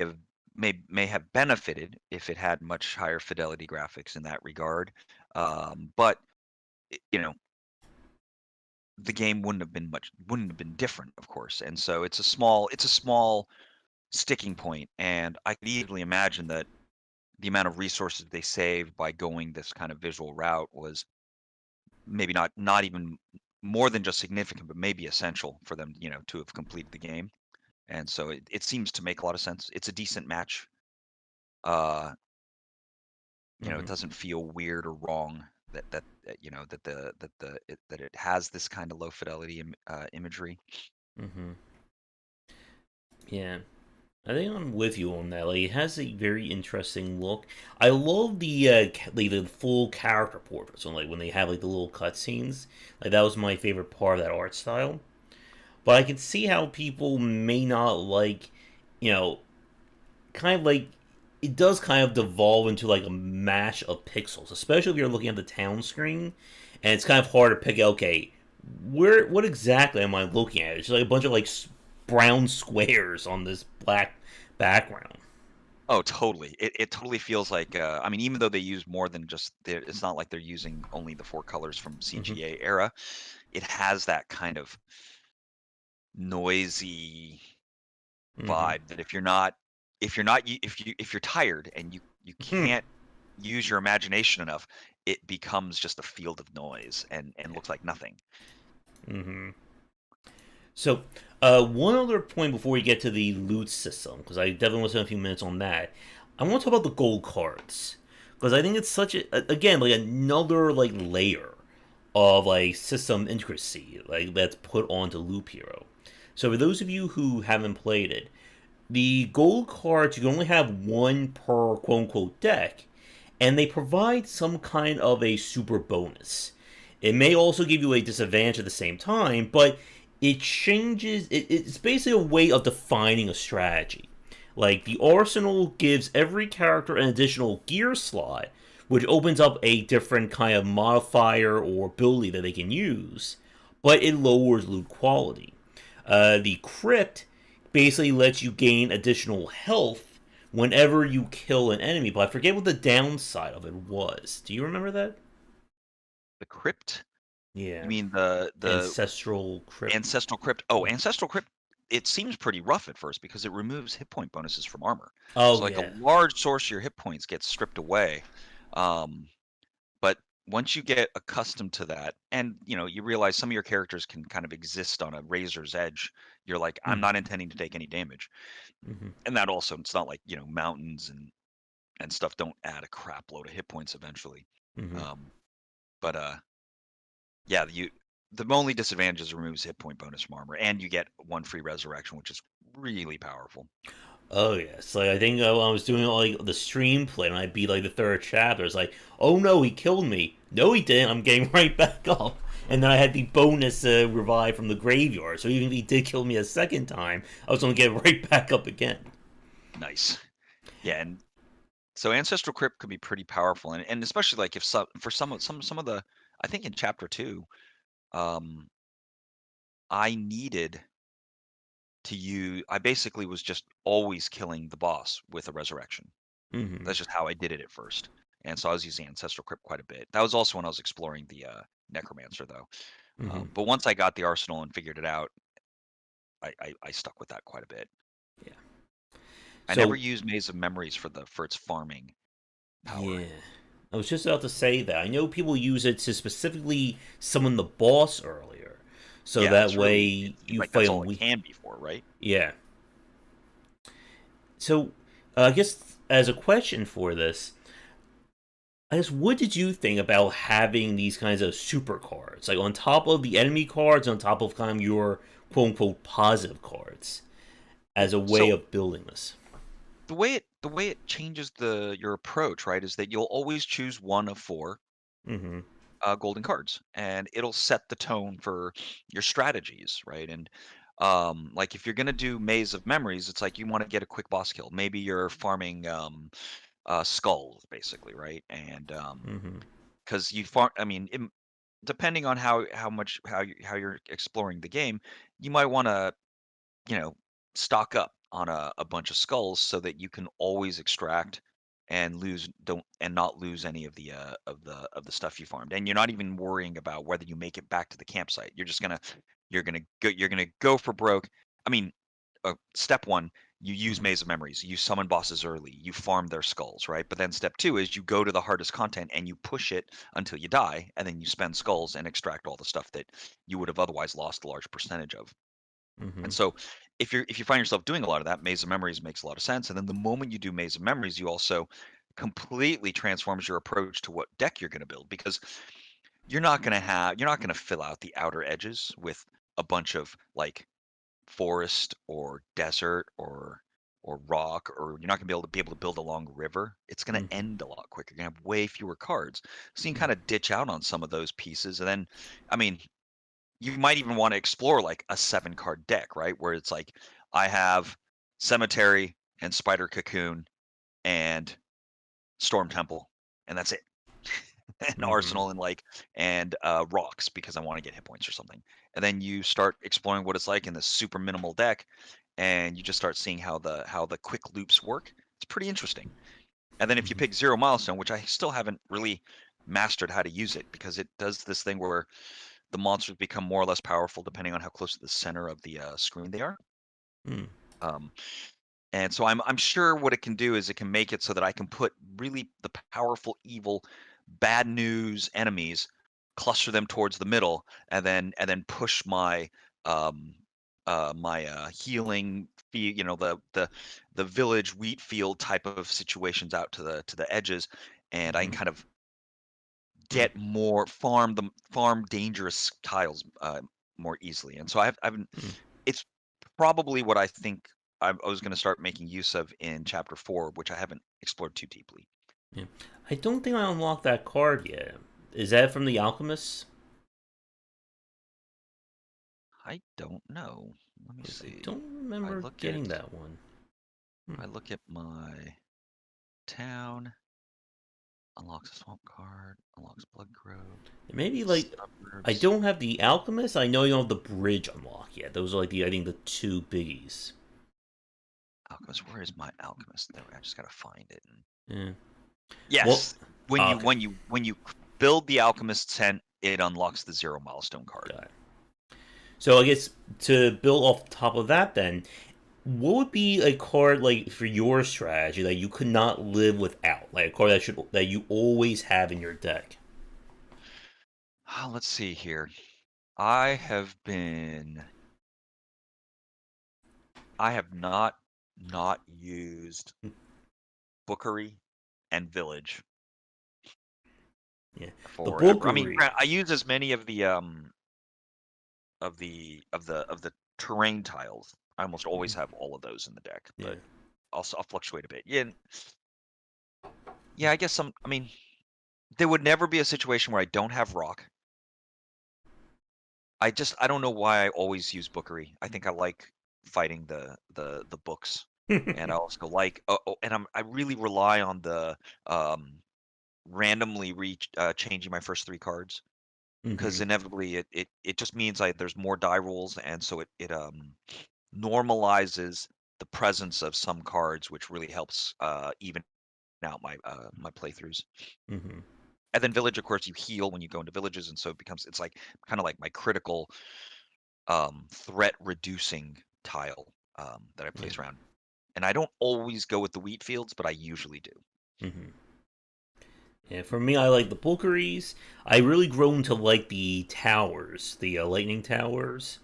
[SPEAKER 2] have benefited if it had much higher fidelity graphics in that regard. But i- you know, the game wouldn't have been different, of course. And so it's a small sticking point, and I could easily imagine that the amount of resources they saved by going this kind of visual route was maybe not even more than just significant, but maybe essential for them, to have completed the game. And so it seems to make a lot of sense. It's a decent match. Uh, it
[SPEAKER 1] Mm-hmm.
[SPEAKER 2] doesn't feel weird or wrong that it has this kind of low fidelity imagery.
[SPEAKER 1] Mm-hmm. Yeah. I think I'm with you on that. Like, it has a very interesting look. I love the full character portraits. So, like, when they have like the little cutscenes, like that was my favorite part of that art style. But I can see how people may not like, you know, kind of like it does kind of devolve into like a mash of pixels, especially if you're looking at the town screen, and it's kind of hard to pick out. Okay, what exactly am I looking at? It's just like a bunch of like brown squares on this black background.
[SPEAKER 2] Oh, totally. It totally feels like, I mean, even though they use more than just it's not like they're using only the four colors from
[SPEAKER 1] Mm-hmm.
[SPEAKER 2] CGA era. It has that kind of noisy
[SPEAKER 1] Mm-hmm.
[SPEAKER 2] vibe that if you're tired and you
[SPEAKER 1] Hmm.
[SPEAKER 2] can't use your imagination enough, it becomes just a field of noise and looks like nothing.
[SPEAKER 1] Mm-hmm. So, one other point before we get to the loot system, because I definitely want to spend a few minutes on that. I want to talk about the gold cards, because I think it's such again like another like layer of like system intricacy like that's put onto Loop Hero. So for those of you who haven't played it, the gold cards you can only have one per quote unquote deck, and they provide some kind of a super bonus. It may also give you a disadvantage at the same time, but it changes. It's basically a way of defining a strategy. Like the arsenal gives every character an additional gear slot, which opens up a different kind of modifier or ability that they can use, but it lowers loot quality. The crypt basically lets you gain additional health whenever you kill an enemy, but I forget what the downside of it was. Do you remember that?
[SPEAKER 2] The crypt? You
[SPEAKER 1] Yeah.
[SPEAKER 2] mean the
[SPEAKER 1] Ancestral crypt.
[SPEAKER 2] ancestral crypt? Oh, ancestral crypt. It seems pretty rough at first because it removes hit point bonuses from armor.
[SPEAKER 1] Oh,
[SPEAKER 2] So like a
[SPEAKER 1] yeah.
[SPEAKER 2] large source of your hit points gets stripped away. Um, but once you get accustomed to that, and you realize some of your characters can kind of exist on a razor's edge, you're like, I'm
[SPEAKER 1] Hmm.
[SPEAKER 2] not intending to take any damage.
[SPEAKER 1] Hmm.
[SPEAKER 2] And that also, it's not like mountains and stuff don't add a crap load of hit points eventually.
[SPEAKER 1] Hmm.
[SPEAKER 2] Um, but yeah, the only disadvantage is it removes hit point bonus from armor, and you get one free resurrection, which is really powerful.
[SPEAKER 1] Oh, yes. Like, I think when I was doing like the stream play, and I beat like the third chapter, it's like, oh no, he killed me. No, he didn't. I'm getting right back up. And then I had the bonus revive from the graveyard. So even if he did kill me a second time, I was going to get right back up again.
[SPEAKER 2] Nice. Yeah, and so ancestral crypt could be pretty powerful, and especially like if for some of the, I think in chapter 2, um, I needed I basically was just always killing the boss with a resurrection.
[SPEAKER 1] Hmm.
[SPEAKER 2] That's just how I did it at first. And so I was using Ancestral Crypt quite a bit. That was also when I was exploring the Necromancer, though.
[SPEAKER 1] Hmm.
[SPEAKER 2] But once I got the arsenal and figured it out, I stuck with that quite a bit.
[SPEAKER 1] Yeah.
[SPEAKER 2] I never
[SPEAKER 1] So,
[SPEAKER 2] used Maze of Memories for its farming power.
[SPEAKER 1] yeah. I was just about to say that. I know people use it to specifically summon the boss earlier. So
[SPEAKER 2] Yeah,
[SPEAKER 1] that
[SPEAKER 2] it's really,
[SPEAKER 1] way
[SPEAKER 2] it seems
[SPEAKER 1] you
[SPEAKER 2] like
[SPEAKER 1] fight
[SPEAKER 2] that's all
[SPEAKER 1] on
[SPEAKER 2] it
[SPEAKER 1] weak.
[SPEAKER 2] can be for, right?
[SPEAKER 1] Yeah. So, I guess as a question for this, I guess what did you think about having these kinds of super cards, like on top of the enemy cards, on top of kind of your quote unquote positive cards, as a way
[SPEAKER 2] So
[SPEAKER 1] of building this?
[SPEAKER 2] the way it changes your approach, right, is that you'll always choose one of four
[SPEAKER 1] Mm-hmm.
[SPEAKER 2] golden cards, and it'll set the tone for your strategies, right? And like if you're gonna do Maze of Memories, it's like you want to get a quick boss kill. Maybe you're farming skulls, basically, right? And
[SPEAKER 1] Mm-hmm.
[SPEAKER 2] because you farm, I mean, depending on how you're exploring the game, you might want to you know, stock up on a bunch of skulls so that you can always extract and lose don't and not lose any of the stuff you farmed. And you're not even worrying about whether you make it back to the campsite. You're gonna go for broke. I mean, step one, you use
[SPEAKER 1] Mm-hmm.
[SPEAKER 2] Maze of Memories. You summon bosses early. You farm their skulls, right? But then step two is you go to the hardest content and you push it until you die, and then you spend skulls and extract all the stuff that you would have otherwise lost a large percentage of.
[SPEAKER 1] Mm-hmm.
[SPEAKER 2] And so if you find yourself doing a lot of that, Maze of Memories makes a lot of sense. And then the moment you do Maze of Memories, you also completely transforms your approach to what deck you're going to build because you're not going to fill out the outer edges with a bunch of like forest or desert or rock, or you're not going to be able to build along a river. It's going to
[SPEAKER 1] Mm-hmm.
[SPEAKER 2] end a lot quicker. You're going to have way fewer cards. So you can kind of ditch out on some of those pieces. And then, I mean, you might even want to explore like a 7 card deck, right? Where it's like I have Cemetery and Spider Cocoon and Storm Temple, and that's it. And
[SPEAKER 1] Mm-hmm.
[SPEAKER 2] Arsenal and rocks because I want to get hit points or something. And then you start exploring what it's like in this super minimal deck, and you just start seeing how the quick loops work. It's pretty interesting. And then if you
[SPEAKER 1] Mm-hmm.
[SPEAKER 2] pick Zero Milestone, which I still haven't really mastered how to use it because it does this thing where the monsters become more or less powerful depending on how close to the center of the screen they are.
[SPEAKER 1] Mm-hmm.
[SPEAKER 2] Um, and so I'm sure what it can do is it can make it so that I can put really the powerful, evil, bad news enemies, cluster them towards the middle, and then push my healing, the village wheat field type of situations out to the edges, and I can kind of get more farm dangerous tiles more easily. And so I've
[SPEAKER 1] Mm-hmm.
[SPEAKER 2] it's probably what I think I was going to start making use of in chapter 4, which I haven't explored too deeply.
[SPEAKER 1] Yeah. I don't think I unlocked that card yet. Is that from the Alchemist?
[SPEAKER 2] I don't know. Let me
[SPEAKER 1] Because I
[SPEAKER 2] see.
[SPEAKER 1] don't
[SPEAKER 2] If I
[SPEAKER 1] remember
[SPEAKER 2] look at
[SPEAKER 1] getting that one.
[SPEAKER 2] if
[SPEAKER 1] Hmm.
[SPEAKER 2] I look at my town, unlocks a swamp card, unlocks Blood Grove,
[SPEAKER 1] Maybe like I
[SPEAKER 2] suburbs.
[SPEAKER 1] don't have the Alchemist. I know you don't have the bridge unlocked yet. Those are like the I think the two biggies.
[SPEAKER 2] Alchemist, where is my alchemist? There, I just gotta find it.
[SPEAKER 1] Yeah. Well,
[SPEAKER 2] Yes, when you
[SPEAKER 1] okay.
[SPEAKER 2] when you when you build the alchemist tent, it unlocks the zero milestone card.
[SPEAKER 1] Got it. So I guess to build off the top of that, then what would be a card like for your strategy that you could not live without? Like a card that you always have in your deck.
[SPEAKER 2] Let's see here. I have been I have not used Bookery and Village
[SPEAKER 1] Yeah. The
[SPEAKER 2] forever. I mean,
[SPEAKER 1] Bookery.
[SPEAKER 2] I use as many of the terrain tiles. I almost always have all of those in the deck,
[SPEAKER 1] Yeah.
[SPEAKER 2] but I'll fluctuate a bit. Yeah, yeah. I guess some. I mean, there would never be a situation where I don't have rock. I don't know why I always use Bookery. I think I like fighting the books, and I also like I really rely on the um randomly changing my first 3 cards because
[SPEAKER 1] Mm-hmm.
[SPEAKER 2] inevitably it just means like there's more die rolls, and so it normalizes the presence of some cards, which really helps even out my playthroughs.
[SPEAKER 1] Mm-hmm.
[SPEAKER 2] And then village, of course, you heal when you go into villages, and so it's like kind of like my critical threat reducing tile that I
[SPEAKER 1] Yeah.
[SPEAKER 2] place around. And I don't always go with the wheat fields, but I usually do.
[SPEAKER 1] Mm-hmm. Yeah. For me, I like the Bookeries. I really grown to like the towers, the lightning towers.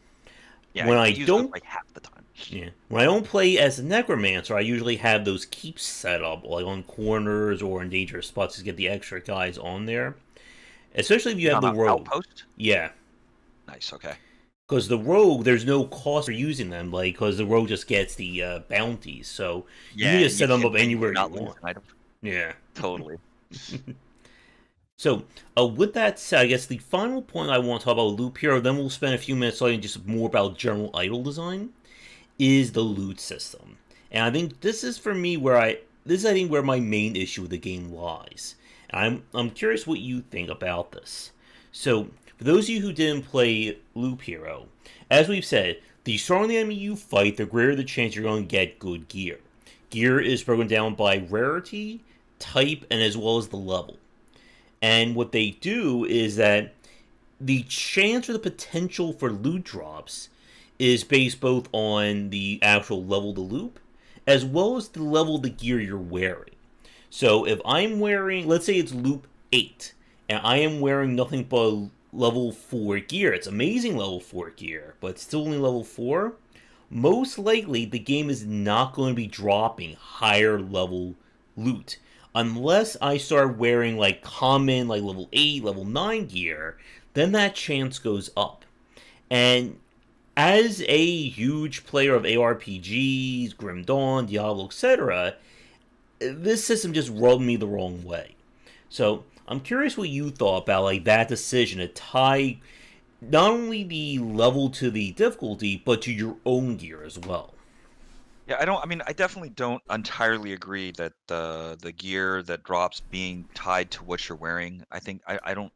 [SPEAKER 2] Yeah,
[SPEAKER 1] When
[SPEAKER 2] I
[SPEAKER 1] I
[SPEAKER 2] use those
[SPEAKER 1] don't
[SPEAKER 2] like half the time.
[SPEAKER 1] Yeah. When I don't play as a necromancer, I usually have those keeps set up, like on corners or in dangerous spots to get the extra guys on there. Especially if you
[SPEAKER 2] You
[SPEAKER 1] have
[SPEAKER 2] talking
[SPEAKER 1] the
[SPEAKER 2] about
[SPEAKER 1] rogue.
[SPEAKER 2] outpost?
[SPEAKER 1] Yeah.
[SPEAKER 2] Nice. Okay.
[SPEAKER 1] Because the rogue, there's no cost for using them, like, because the rogue just gets the bounties. So you can
[SPEAKER 2] Yeah,
[SPEAKER 1] just
[SPEAKER 2] and you
[SPEAKER 1] set them
[SPEAKER 2] can
[SPEAKER 1] up
[SPEAKER 2] and you
[SPEAKER 1] anywhere you
[SPEAKER 2] cannot lose
[SPEAKER 1] want.
[SPEAKER 2] an item.
[SPEAKER 1] Yeah.
[SPEAKER 2] Totally.
[SPEAKER 1] So, with that said, I guess the final point I want to talk about Loop Hero, then we'll spend a few minutes talking just more about general idle design, is the loot system. And I think this is for me where this is I think where my main issue with the game lies. And I'm curious what you think about this. So, for those of you who didn't play Loop Hero, as we've said, the stronger the enemy you fight, the greater the chance you're going to get good gear. Gear is broken down by rarity, type, and as well as the level. And what they do is that the chance or the potential for loot drops is based both on the actual level of the loop as well as the level of the gear you're wearing. So if I'm wearing, let's say it's loop 8, and I am wearing nothing but level 4 gear, it's amazing level 4 gear, but it's still only level 4, most likely the game is not going to be dropping higher level loot unless I start wearing like common like level 8, level 9 gear, then that chance goes up. And as a huge player of ARPGs, Grim Dawn, Diablo, etc., this system just rubbed me the wrong way. So I'm curious what you thought about like that decision to tie not only the level to the difficulty, but to your own gear as well.
[SPEAKER 2] Yeah, I mean, I definitely don't entirely agree that the gear that drops being tied to what you're wearing. I think I don't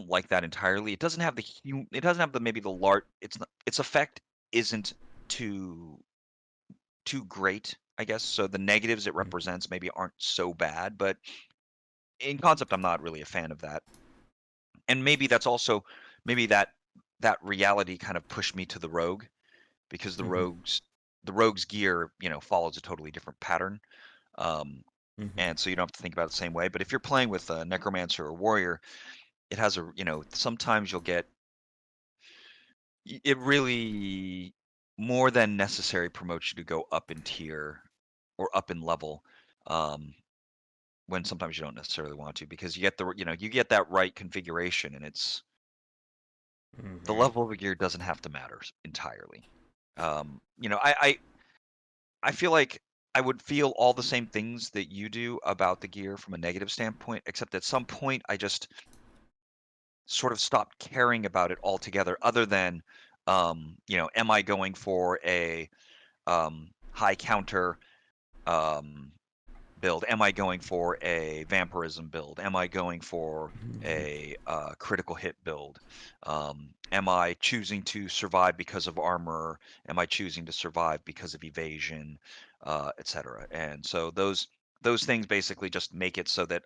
[SPEAKER 2] like that entirely. It doesn't have it doesn't have the maybe the large it's not, its effect isn't too too great, I guess. So the negatives it represents maybe aren't so bad, but in concept I'm not really a fan of that. And maybe that's also maybe that reality kind of pushed me to the rogue because
[SPEAKER 1] Mm-hmm.
[SPEAKER 2] the rogue's gear, you know, follows a totally different pattern. Um,
[SPEAKER 1] Mm-hmm.
[SPEAKER 2] and so you don't have to think about it the same way. But if you're playing with a necromancer or warrior, it has a, you know, sometimes you'll get it really more than necessary promotes you to go up in tier or up in level. Um, when sometimes you don't necessarily want to because you get the, you know, you get that right configuration and it's the
[SPEAKER 1] Mm-hmm.
[SPEAKER 2] level of the gear doesn't have to matter entirely. You know, I feel like I would feel all the same things that you do about the gear from a negative standpoint, except at some point I just sort of stopped caring about it altogether, other than, you know, am I going for a high counter um, build? Am I going for a vampirism build? Am I going for a critical hit build? Am I choosing to survive because of armor? Am I choosing to survive because of evasion, etc.? And so those things basically just make it so that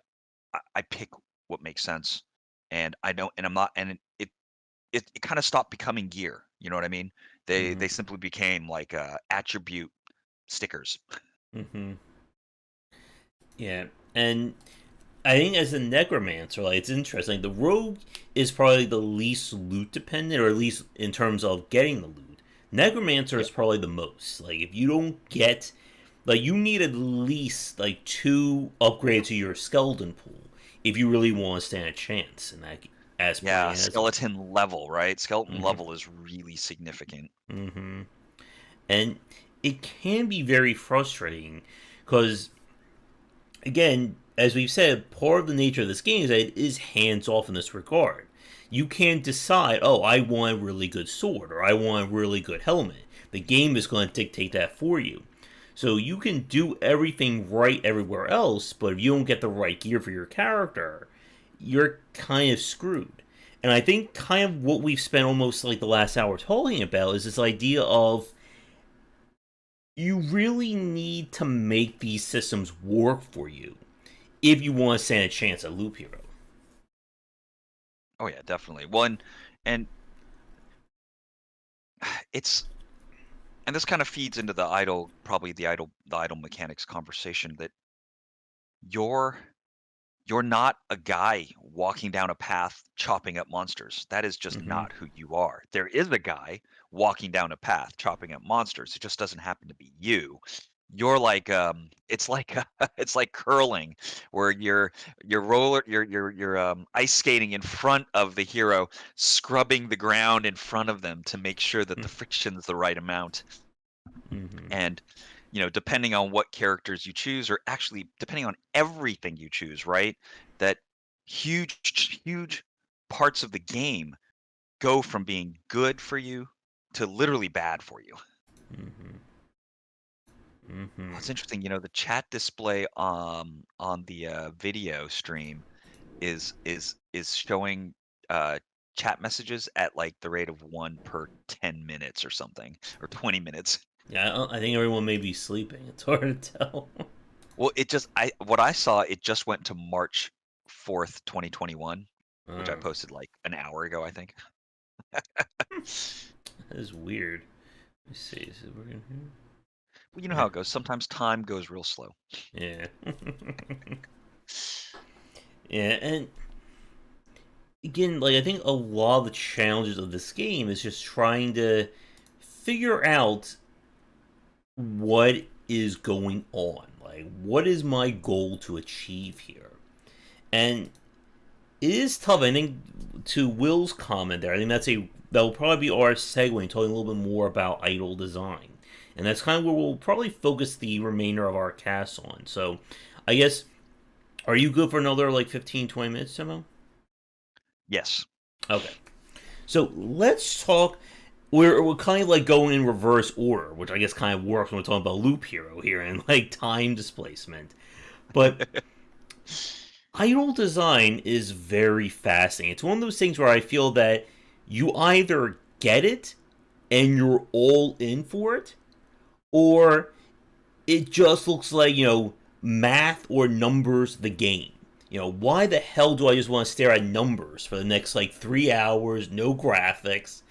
[SPEAKER 2] I pick what makes sense, and I don't, and I'm not, and it kind of stopped becoming gear. You know what I mean?
[SPEAKER 1] Mm-hmm.
[SPEAKER 2] They simply became like attribute stickers.
[SPEAKER 1] Mm-hmm. Yeah, and I think as a necromancer, like it's interesting. The rogue is probably the least loot dependent, or at least in terms of getting the loot. Necromancer
[SPEAKER 2] Yeah.
[SPEAKER 1] is probably the most. Like if you don't get, like you need at least like 2 upgrades to your skeleton pool if you really want to stand a chance in that as
[SPEAKER 2] Yeah,
[SPEAKER 1] playing as them.
[SPEAKER 2] skeleton level, right? Skeleton
[SPEAKER 1] Mm-hmm.
[SPEAKER 2] level is really significant.
[SPEAKER 1] Mm-hmm. And it can be very frustrating because again, as we've said, part of the nature of this game is that it is hands off in this regard. You can't decide, oh, I want a really good sword or I want a really good helmet. The game is going to dictate that for you. So you can do everything right everywhere else, but if you don't get the right gear for your character, you're kind of screwed. And I think kind of what we've spent almost like the last hour talking about is this idea of you really need to make these systems work for you if you want to stand a chance at Loop Hero.
[SPEAKER 2] Oh yeah, definitely. One, and it's and this kind of feeds into the idle, probably the idle mechanics conversation that your you're not a guy walking down a path chopping up monsters. That is just
[SPEAKER 1] Mm-hmm.
[SPEAKER 2] not who you are. There is a guy walking down a path chopping up monsters. It just doesn't happen to be you. You're like it's like it's like curling where you're ice skating in front of the hero, scrubbing the ground in front of them to make sure that the friction's the right amount.
[SPEAKER 1] Mm-hmm.
[SPEAKER 2] And depending on what characters you choose, or actually depending on everything you choose, right? That huge parts of the game go from being good for you to literally bad for you.
[SPEAKER 1] Mm-hmm. Mm-hmm.
[SPEAKER 2] It's interesting, the chat display on the video stream is showing chat messages at like the rate of one per 10 minutes or something, or 20 minutes.
[SPEAKER 1] Yeah, I think everyone may be sleeping. It's hard to tell.
[SPEAKER 2] Well, what I saw, it just went to March 4th, 2021, which I
[SPEAKER 1] uh,
[SPEAKER 2] posted like an hour ago, I think.
[SPEAKER 1] that is weird. Let me see. Is it working
[SPEAKER 2] Well, you know
[SPEAKER 1] here?
[SPEAKER 2] how it goes. Sometimes time goes real slow.
[SPEAKER 1] Yeah. Yeah. Yeah, and again, like I think a lot of the challenges of this game is just trying to figure out what is going on. Like, what is my goal to achieve here? And it is tough. I think to Will's comment there, I think that will probably be our segue, talking a little bit more about idle design, and that's kind of where we'll probably focus the remainder of our cast on. So, I guess, are you good for another like 15-20 minutes, Timo?
[SPEAKER 2] Yes.
[SPEAKER 1] Okay. So let's talk. We're kind of like going in reverse order, which I guess kind of works when we're talking about loop hero here and like time displacement. But idle design is very fascinating. It's one of those things where I feel that you either get it and you're all in for it, or it just looks like, math or numbers the game. Why the hell do I just want to stare at numbers for the next like 3 hours, no graphics,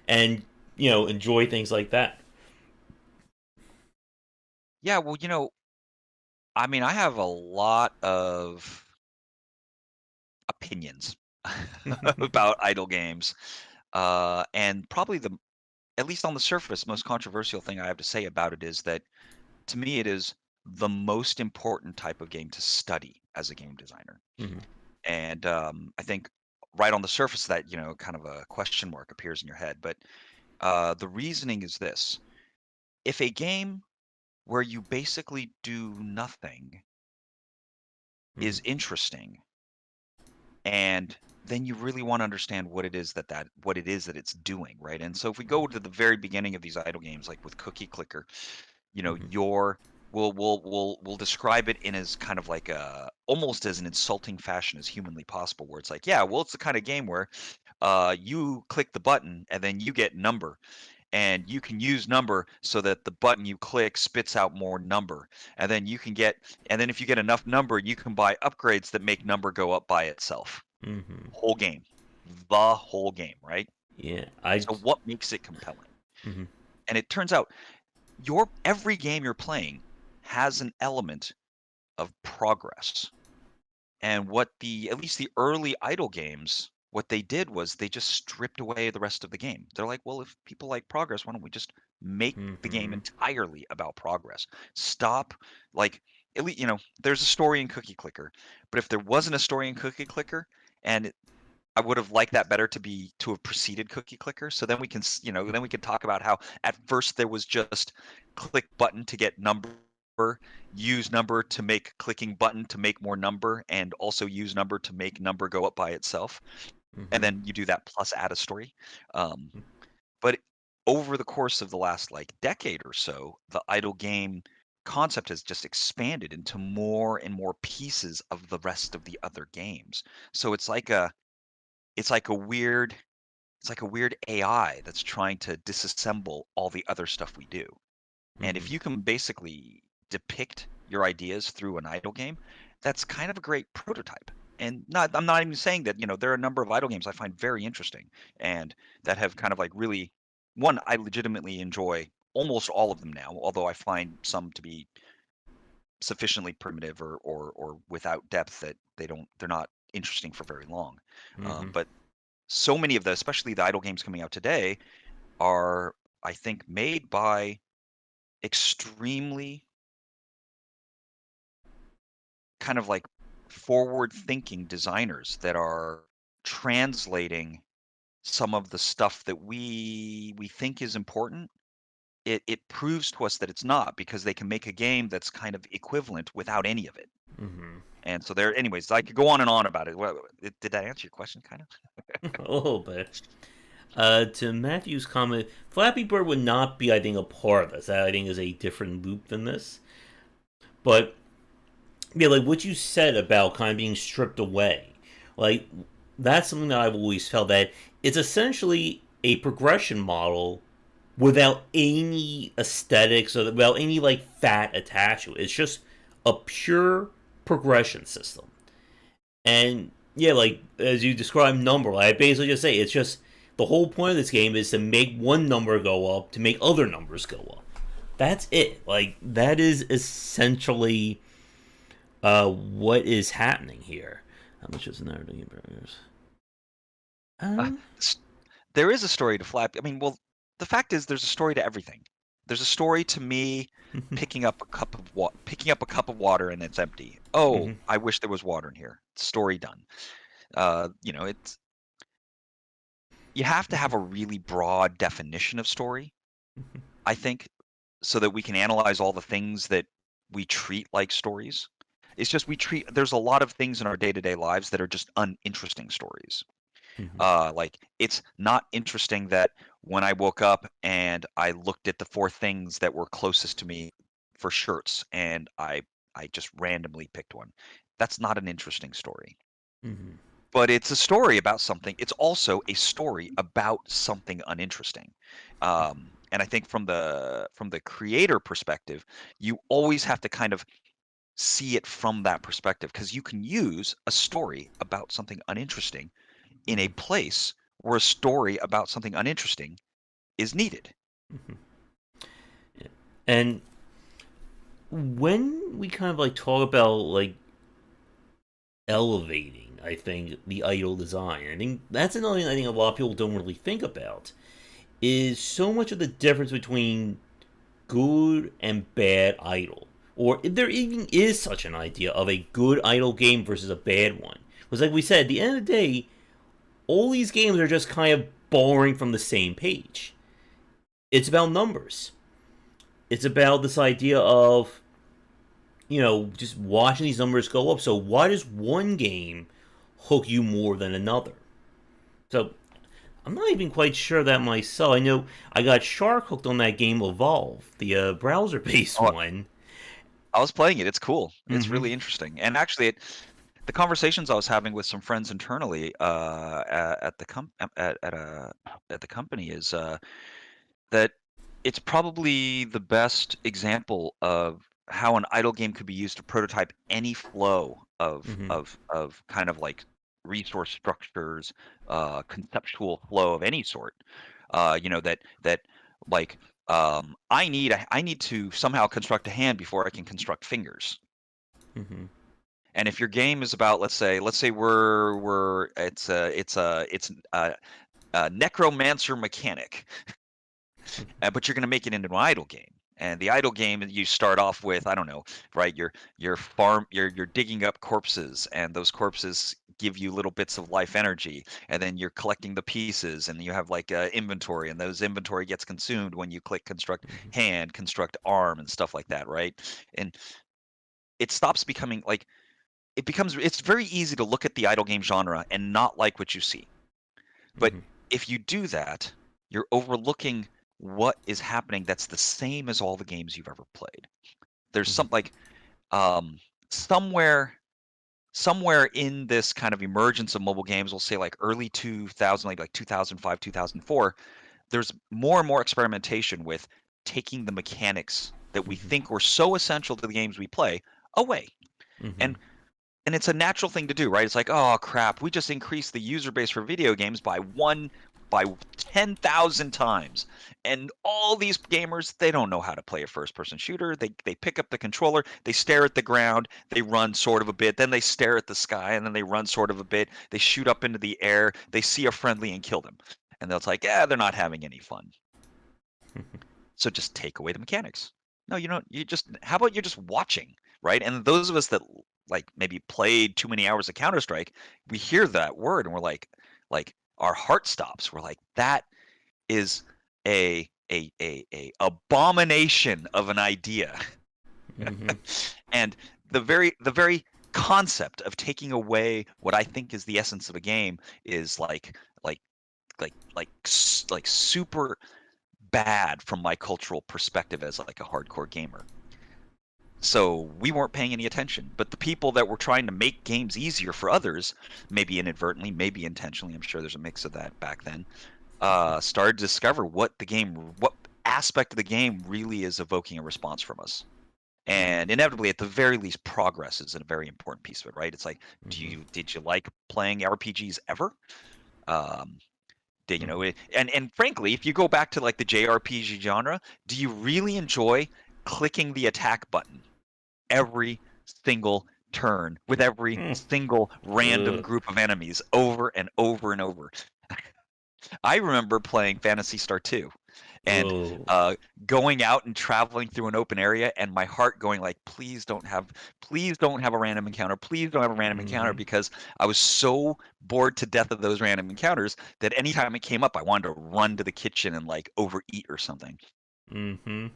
[SPEAKER 1] and, enjoy things like that?
[SPEAKER 2] Yeah, well, I mean, I have a lot of opinions about idle games. And probably at least on the surface, most controversial thing I have to say about it is that to me, it is the most important type of game to study as a game designer.
[SPEAKER 1] Mm-hmm.
[SPEAKER 2] And I think right on the surface of that, kind of a question mark appears in your head. But the reasoning is this: if a game where you basically do nothing
[SPEAKER 1] Mm-hmm.
[SPEAKER 2] is interesting, and then you really want to understand what it is that it's doing, right? And so if we go to the very beginning of these idle games, like with Cookie Clicker,
[SPEAKER 1] Mm-hmm.
[SPEAKER 2] your we'll describe it in as kind of like a almost as an insulting fashion as humanly possible, where it's like, yeah, well, it's the kind of game where you click the button and then you get number, and you can use number so that the button you click spits out more number, and then if you get enough number, you can buy upgrades that make number go up by itself.
[SPEAKER 1] Mm-hmm.
[SPEAKER 2] Whole game, the whole game, right?
[SPEAKER 1] Yeah,
[SPEAKER 2] So what makes it compelling?
[SPEAKER 1] Mm-hmm.
[SPEAKER 2] And it turns out your every game you're playing has an element of progress. And what the at least the early idle games, what they did was they just stripped away the rest of the game. They're like, well, if people like progress, why don't we just make the game
[SPEAKER 1] Mm-hmm.
[SPEAKER 2] entirely about progress? Stop, like, at least, there's a story in Cookie Clicker, but if there wasn't a story in Cookie Clicker, and I would have liked that better to have preceded Cookie Clicker. So then we can, then we can talk about how at first there was just click button to get number, use number to make clicking button to make more number, and also use number to make number go up by itself. And
[SPEAKER 1] Mm-hmm.
[SPEAKER 2] then you do that plus add a story. Um, but over the course of the last like decade or so, the idle game concept has just expanded into more and more pieces of the rest of the other games. So it's like a weird it's like a weird AI that's trying to disassemble all the other stuff we do. And
[SPEAKER 1] Mm-hmm.
[SPEAKER 2] if you can basically depict your ideas through an idle game, that's kind of a great prototype. And I'm not even saying that, there are a number of idle games I find very interesting and that have kind of like really one, I legitimately enjoy almost all of them now, although I find some to be sufficiently primitive or without depth that they're not interesting for very long.
[SPEAKER 1] Mm-hmm.
[SPEAKER 2] But so many of the, especially the idle games coming out today, are, I think, made by extremely kind of like forward-thinking designers that are translating some of the stuff that we think is important. It proves to us that it's not, because they can make a game that's kind of equivalent without any of it.
[SPEAKER 1] Mm-hmm.
[SPEAKER 2] And so there, anyways, I could go on and on about it. Did that answer your question, kind of?
[SPEAKER 1] A little bit. To Matthew's comment, Flappy Bird would not be, I think, a part of this. That, I think, is a different loop than this. But yeah, like what you said about kind of being stripped away, like that's something that I've always felt, that it's essentially a progression model without any aesthetics or without any like fat attached to it. It's just a pure progression system. And yeah, like as you describe number, like, I basically just say it's just the whole point of this game is to make one number go up to make other numbers go up. That's it. Like that is essentially what is happening here. How much is an hour to burgers?
[SPEAKER 2] Uh,
[SPEAKER 1] Um,
[SPEAKER 2] there is a story to Flap. I mean, well, the fact is, there's a story to everything. There's a story to me picking up a cup of water and it's empty. Oh,
[SPEAKER 1] mhm,
[SPEAKER 2] I wish there was water in here. Story done. It's, you have to have a really broad definition of story, I think, so that we can analyze all the things that we treat like stories. It's just there's a lot of things in our day-to-day lives that are just uninteresting stories.
[SPEAKER 1] mhm,
[SPEAKER 2] Like, it's not interesting that when I woke up and I looked at the four things that were closest to me for shirts, and I just randomly picked one. That's not an interesting story.
[SPEAKER 1] mhm,
[SPEAKER 2] But it's a story about something. It's also a story about something uninteresting. And I think from the creator perspective, you always have to kind of see it from that perspective, because you can use a story about something uninteresting in a
[SPEAKER 1] mhm,
[SPEAKER 2] place where a story about something uninteresting is needed.
[SPEAKER 1] mhm. Yeah. And when we kind of like talk about like elevating, I think, the idle design, I think that's another thing I think a lot of people don't really think about, is so much of the difference between good and bad idle, or if there even is such an idea of a good idle game versus a bad one. Because, like we said, at the end of the day, all these games are just kind of borrowing from the same page. It's about numbers. It's about this idea of, just watching these numbers go up. So why does one game hook you more than another? So I'm not even quite sure that myself. I know I got shark hooked on that game Evolve, the browser-based
[SPEAKER 2] Oh,
[SPEAKER 1] one.
[SPEAKER 2] I was playing it. It's cool. It's
[SPEAKER 1] Mm-hmm.
[SPEAKER 2] really interesting. And actually, the conversations I was having with some friends internally at the at the company is that it's probably the best example of how an idle game could be used to prototype any flow
[SPEAKER 1] Mm-hmm.
[SPEAKER 2] of kind of like resource structures, conceptual flow of any sort. That like I need to somehow construct a hand before I can construct fingers.
[SPEAKER 1] Mm-hmm.
[SPEAKER 2] And if your game is about, let's say we're it's a necromancer mechanic, but you're going to make it into an idle game. And the idle game, you start off with, I don't know, right? You're digging up corpses, and those corpses give you little bits of life energy, and then you're collecting the pieces, and you have like inventory, and those inventory gets consumed when you click construct
[SPEAKER 1] Mm-hmm.
[SPEAKER 2] hand, construct arm, and stuff like that, right? And it stops becoming like it's very easy to look at the idle game genre and not like what you see. But
[SPEAKER 1] Mm-hmm.
[SPEAKER 2] if you do that, you're overlooking what is happening that's the same as all the games you've ever played. There's
[SPEAKER 1] Mm-hmm.
[SPEAKER 2] some like um somewhere in this kind of emergence of mobile games, we'll say like early 2000, like 2005, 2004, there's more and more experimentation with taking the mechanics that we
[SPEAKER 1] Mm-hmm.
[SPEAKER 2] think were so essential to the games we play away.
[SPEAKER 1] Mm-hmm.
[SPEAKER 2] And it's a natural thing to do, right? It's like, oh crap, we just increased the user base for video games by by 10,000 times. And all these gamers, they don't know how to play a first-person shooter. They pick up the controller, they stare at the ground, they run sort of a bit, then they stare at the sky, and then they run sort of a bit. They shoot up into the air, they see a friendly and kill them. And they're like, yeah, they're not having any fun. So just take away the mechanics. No, you don't. How about you're just watching, right? And those of us that like maybe played too many hours of Counter-Strike, we hear that word and we're like our heart stops. We're like, that is a abomination of an idea.
[SPEAKER 1] Mm-hmm.
[SPEAKER 2] And the very concept of taking away what I think is the essence of a game is like super bad from my cultural perspective as like a hardcore gamer. So we weren't paying any attention, but the people that were trying to make games easier for others, maybe inadvertently, maybe intentionally, I'm sure there's a mix of that back then, started to discover what aspect of the game really is evoking a response from us. And inevitably, at the very least, progress is a very important piece of it, right? It's like, did you like playing RPGs ever? And frankly, if you go back to like the JRPG genre, do you really enjoy clicking the attack button every single turn with every single random group of enemies over and over and over? I remember playing Phantasy Star 2 and going out and traveling through an open area, and my heart going like, please don't have a random encounter, please don't have a random encounter, because I was so bored to death of those random encounters that anytime it came up, I wanted to run to the kitchen and like overeat or something.
[SPEAKER 1] Mm-hmm.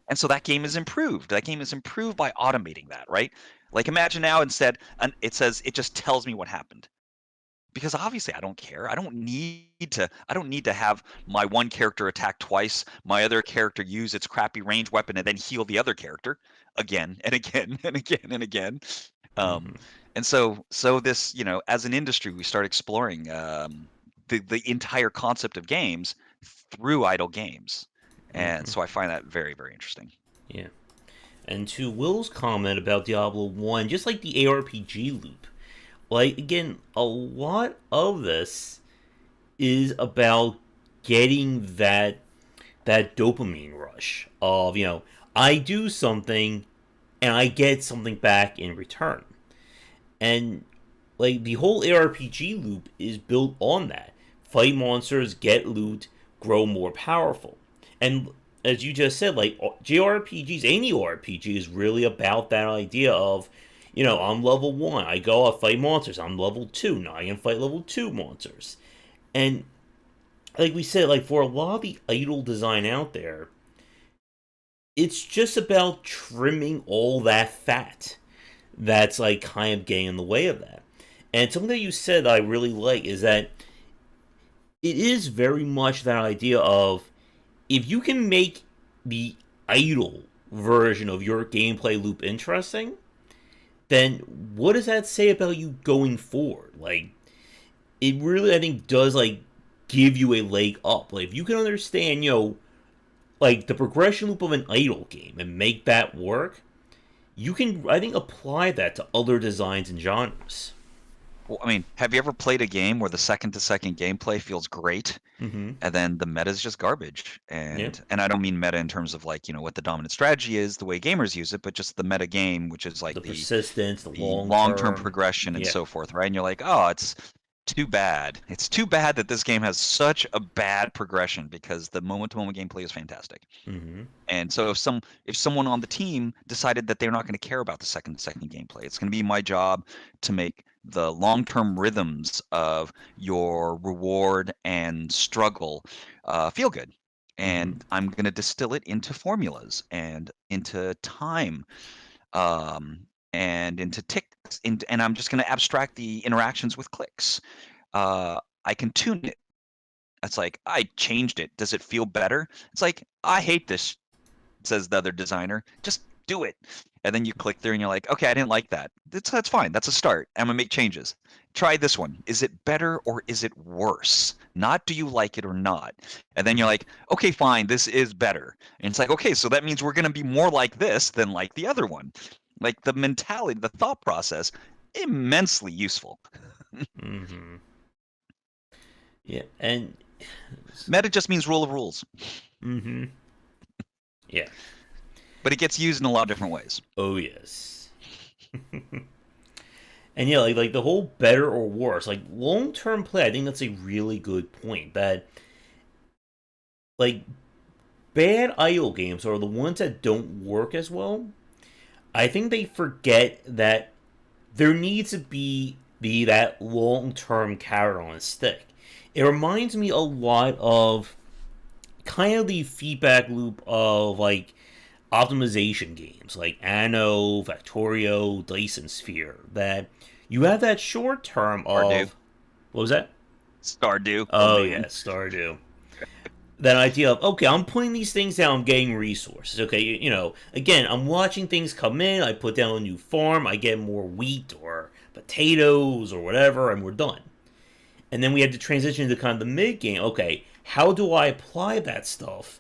[SPEAKER 2] And so that game is improved. That game is improved by automating that, right? Like imagine now instead, it says it just tells me what happened. Because obviously I don't care. I don't need to have my one character attack twice, my other character use its crappy range weapon and then heal the other character again and again and again and again. And so this, as an industry, we start exploring the entire concept of games through idle games. And so I find that very, very interesting.
[SPEAKER 1] Yeah. And to Will's comment about Diablo 1, just like the ARPG loop, like, again, a lot of this is about getting that dopamine rush of, I do something and I get something back in return. And, like, the whole ARPG loop is built on that. Fight monsters, get loot, grow more powerful. And as you just said, like, JRPGs, any RPG is really about that idea of, I'm level 1, I go out fight monsters. I'm level 2, now I can fight level 2 monsters. And like we said, like for a lot of the idle design out there, it's just about trimming all that fat that's like kind of getting in the way of that. And something that you said I really like is that it is very much that idea of, if you can make the idle version of your gameplay loop interesting, then what does that say about you going forward? Like, it really, I think, does, like, give you a leg up. Like, if you can understand, like, the progression loop of an idle game and make that work, you can, I think, apply that to other designs and genres.
[SPEAKER 2] Well, I mean, have you ever played a game where the second-to-second gameplay feels great, and then the meta is just garbage? And I don't mean meta in terms of like, what the dominant strategy is, the way gamers use it, but just the meta game, which is like
[SPEAKER 1] the persistence, the
[SPEAKER 2] long-term progression and so forth, right? And you're like, oh, it's too bad. It's too bad that this game has such a bad progression, because the moment-to-moment gameplay is fantastic. And so if someone on the team decided that they're not going to care about the second-to-second gameplay, it's going to be my job to make the long-term rhythms of your reward and struggle feel good. And I'm going to distill it into formulas and into time, and into ticks, and I'm just going to abstract the interactions with clicks. I can tune it. It's like, I changed it. Does it feel better? It's like, I hate this, says the other designer. Just do it. And then you click through and you're like, okay, I didn't like that. That's fine. That's a start. I'm going to make changes. Try this one. Is it better or is it worse? Not do you like it or not? And then you're like, okay, fine, this is better. And it's like, okay, so that means we're going to be more like this than like the other one. Like the mentality, the thought process, immensely useful.
[SPEAKER 1] Yeah, and
[SPEAKER 2] Meta just means rule of rules.
[SPEAKER 1] Mm-hmm. Yeah.
[SPEAKER 2] But it gets used in a lot of different ways.
[SPEAKER 1] Oh yes. And yeah, like the whole better or worse, like long term play. I think that's a really good point. That like bad idle games are the ones that don't work as well. I think they forget that there needs to be that long term carrot on a stick. It reminds me a lot of kind of the feedback loop of like optimization games like Anno, Factorio, Dyson Sphere. That you have that short term
[SPEAKER 2] Stardew.
[SPEAKER 1] of what was that?
[SPEAKER 2] Stardew. Oh
[SPEAKER 1] Oh yeah,
[SPEAKER 2] man.
[SPEAKER 1] Stardew. That idea of okay, I'm putting these things down, I'm getting resources. Okay, again, I'm watching things come in. I put down a new farm, I get more wheat or potatoes or whatever, and we're done. And then we had to transition to kind of the mid game. Okay, how do I apply that stuff?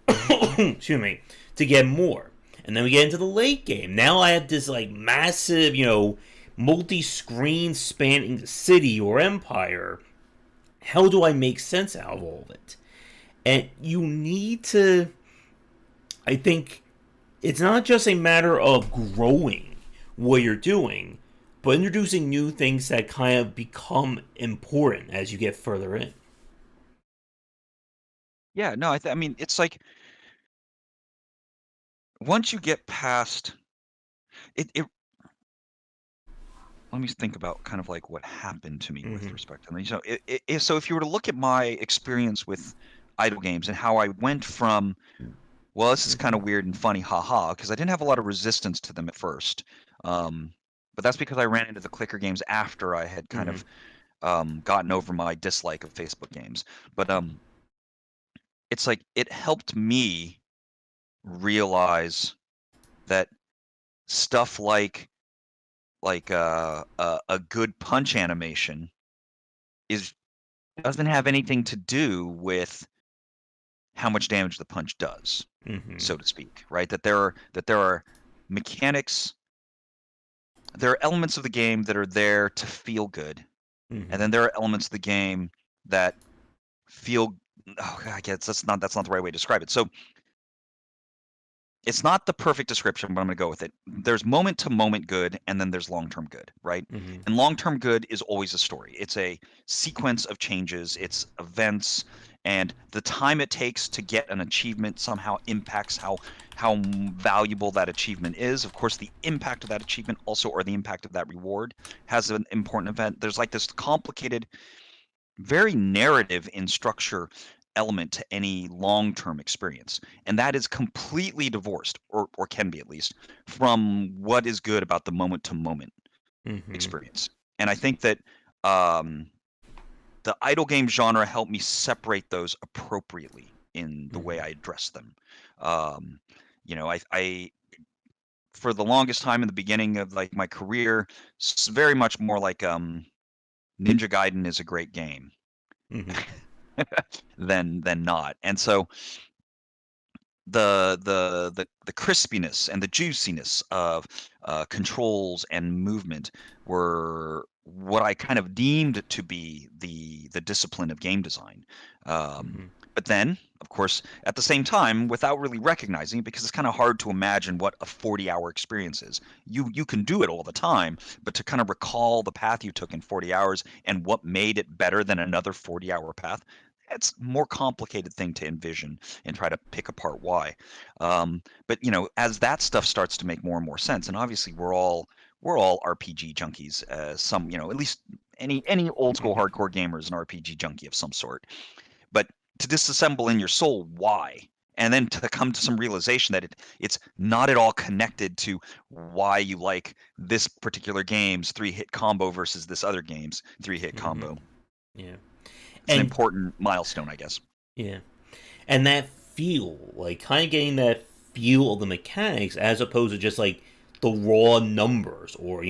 [SPEAKER 1] Excuse me, to get more. And then we get into the late game. Now I have this like massive, multi-screen spanning city or empire. How do I make sense out of all of it? And you need to, I think, it's not just a matter of growing what you're doing, but introducing new things that kind of become important as you get further in.
[SPEAKER 2] Yeah, no, I mean, it's like once you get past it, let me think about kind of like what happened to me with
[SPEAKER 1] Mm-hmm.
[SPEAKER 2] respect to them. So if you were to look at my experience with idle games and how I went from, well, this is kind
[SPEAKER 1] Mm-hmm.
[SPEAKER 2] of weird and funny, haha, because I didn't have a lot of resistance to them at first. But that's because I ran into the clicker games after I had kind
[SPEAKER 1] Mm-hmm.
[SPEAKER 2] of gotten over my dislike of Facebook games. But it's like it helped me realize that stuff like a good punch animation is doesn't have anything to do with how much damage the punch does,
[SPEAKER 1] Mm-hmm.
[SPEAKER 2] so to speak, right? That there are mechanics, there are elements of the game that are there to feel good, and
[SPEAKER 1] Mm-hmm.
[SPEAKER 2] then there are elements of the game that feel. Oh, I guess that's not the right way to describe it. So it's not the perfect description, but I'm going to go with it. There's moment to moment good, and then there's long term good, right?
[SPEAKER 1] Mm-hmm.
[SPEAKER 2] And long term good is always a story. It's a sequence of changes, it's events, and the time it takes to get an achievement somehow impacts how valuable that achievement is. Of course, the impact of that achievement also, or the impact of that reward, has an important event. There's like this complicated, very narrative in structure element to any long-term experience, and that is completely divorced, or can be at least, from what is good about the moment to moment
[SPEAKER 1] Mm-hmm.
[SPEAKER 2] experience. And I think that um, the idle game genre helped me separate those appropriately in the way
[SPEAKER 1] Mm-hmm.
[SPEAKER 2] I address them. um, I for the longest time in the beginning of like my career, very much more like Ninja Gaiden is a great game
[SPEAKER 1] Mm-hmm.
[SPEAKER 2] than not. And so the crispiness and the juiciness of controls and movement were what I kind of deemed to be the discipline of game design. Um,
[SPEAKER 1] Mm-hmm.
[SPEAKER 2] but then, of course, at the same time, without really recognizing it, because it's kind of hard to imagine what a 40-hour experience is. You can do it all the time, but to kind of recall the path you took in 40 hours and what made it better than another 40-hour path, it's a more complicated thing to envision and try to pick apart why. But as that stuff starts to make more and more sense, and obviously we're all RPG junkies. Some, at least any old school
[SPEAKER 1] Mm-hmm.
[SPEAKER 2] hardcore gamer is an RPG junkie of some sort. But to disassemble in your soul why, and then to come to some realization that it's not at all connected to why you like this particular game's 3-hit combo versus this other game's 3-hit
[SPEAKER 1] Mm-hmm.
[SPEAKER 2] combo.
[SPEAKER 1] Yeah.
[SPEAKER 2] It's an
[SPEAKER 1] And
[SPEAKER 2] important milestone, I guess.
[SPEAKER 1] yeah. And that feel, like kind of getting that feel of the mechanics as opposed to just like the raw numbers or,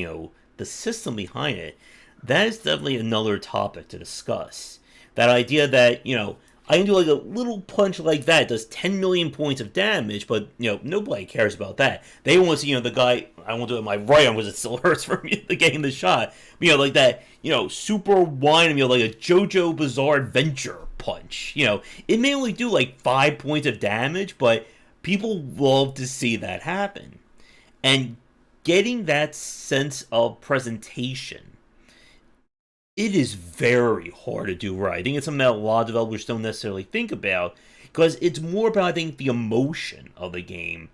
[SPEAKER 1] the system behind it, that is definitely another topic to discuss. That idea that, I can do like a little punch like that, it does 10 million points of damage, but, nobody cares about that. They want to see, the guy, I won't do it with my right arm because it still hurts from getting the shot. But, like that, super wide, like a JoJo Bizarre Adventure punch. It may only do like 5 points of damage, but people love to see that happen. And getting that sense of presentation, it is very hard to do right. I think it's something that a lot of developers don't necessarily think about, because it's more about, I think, the emotion of the game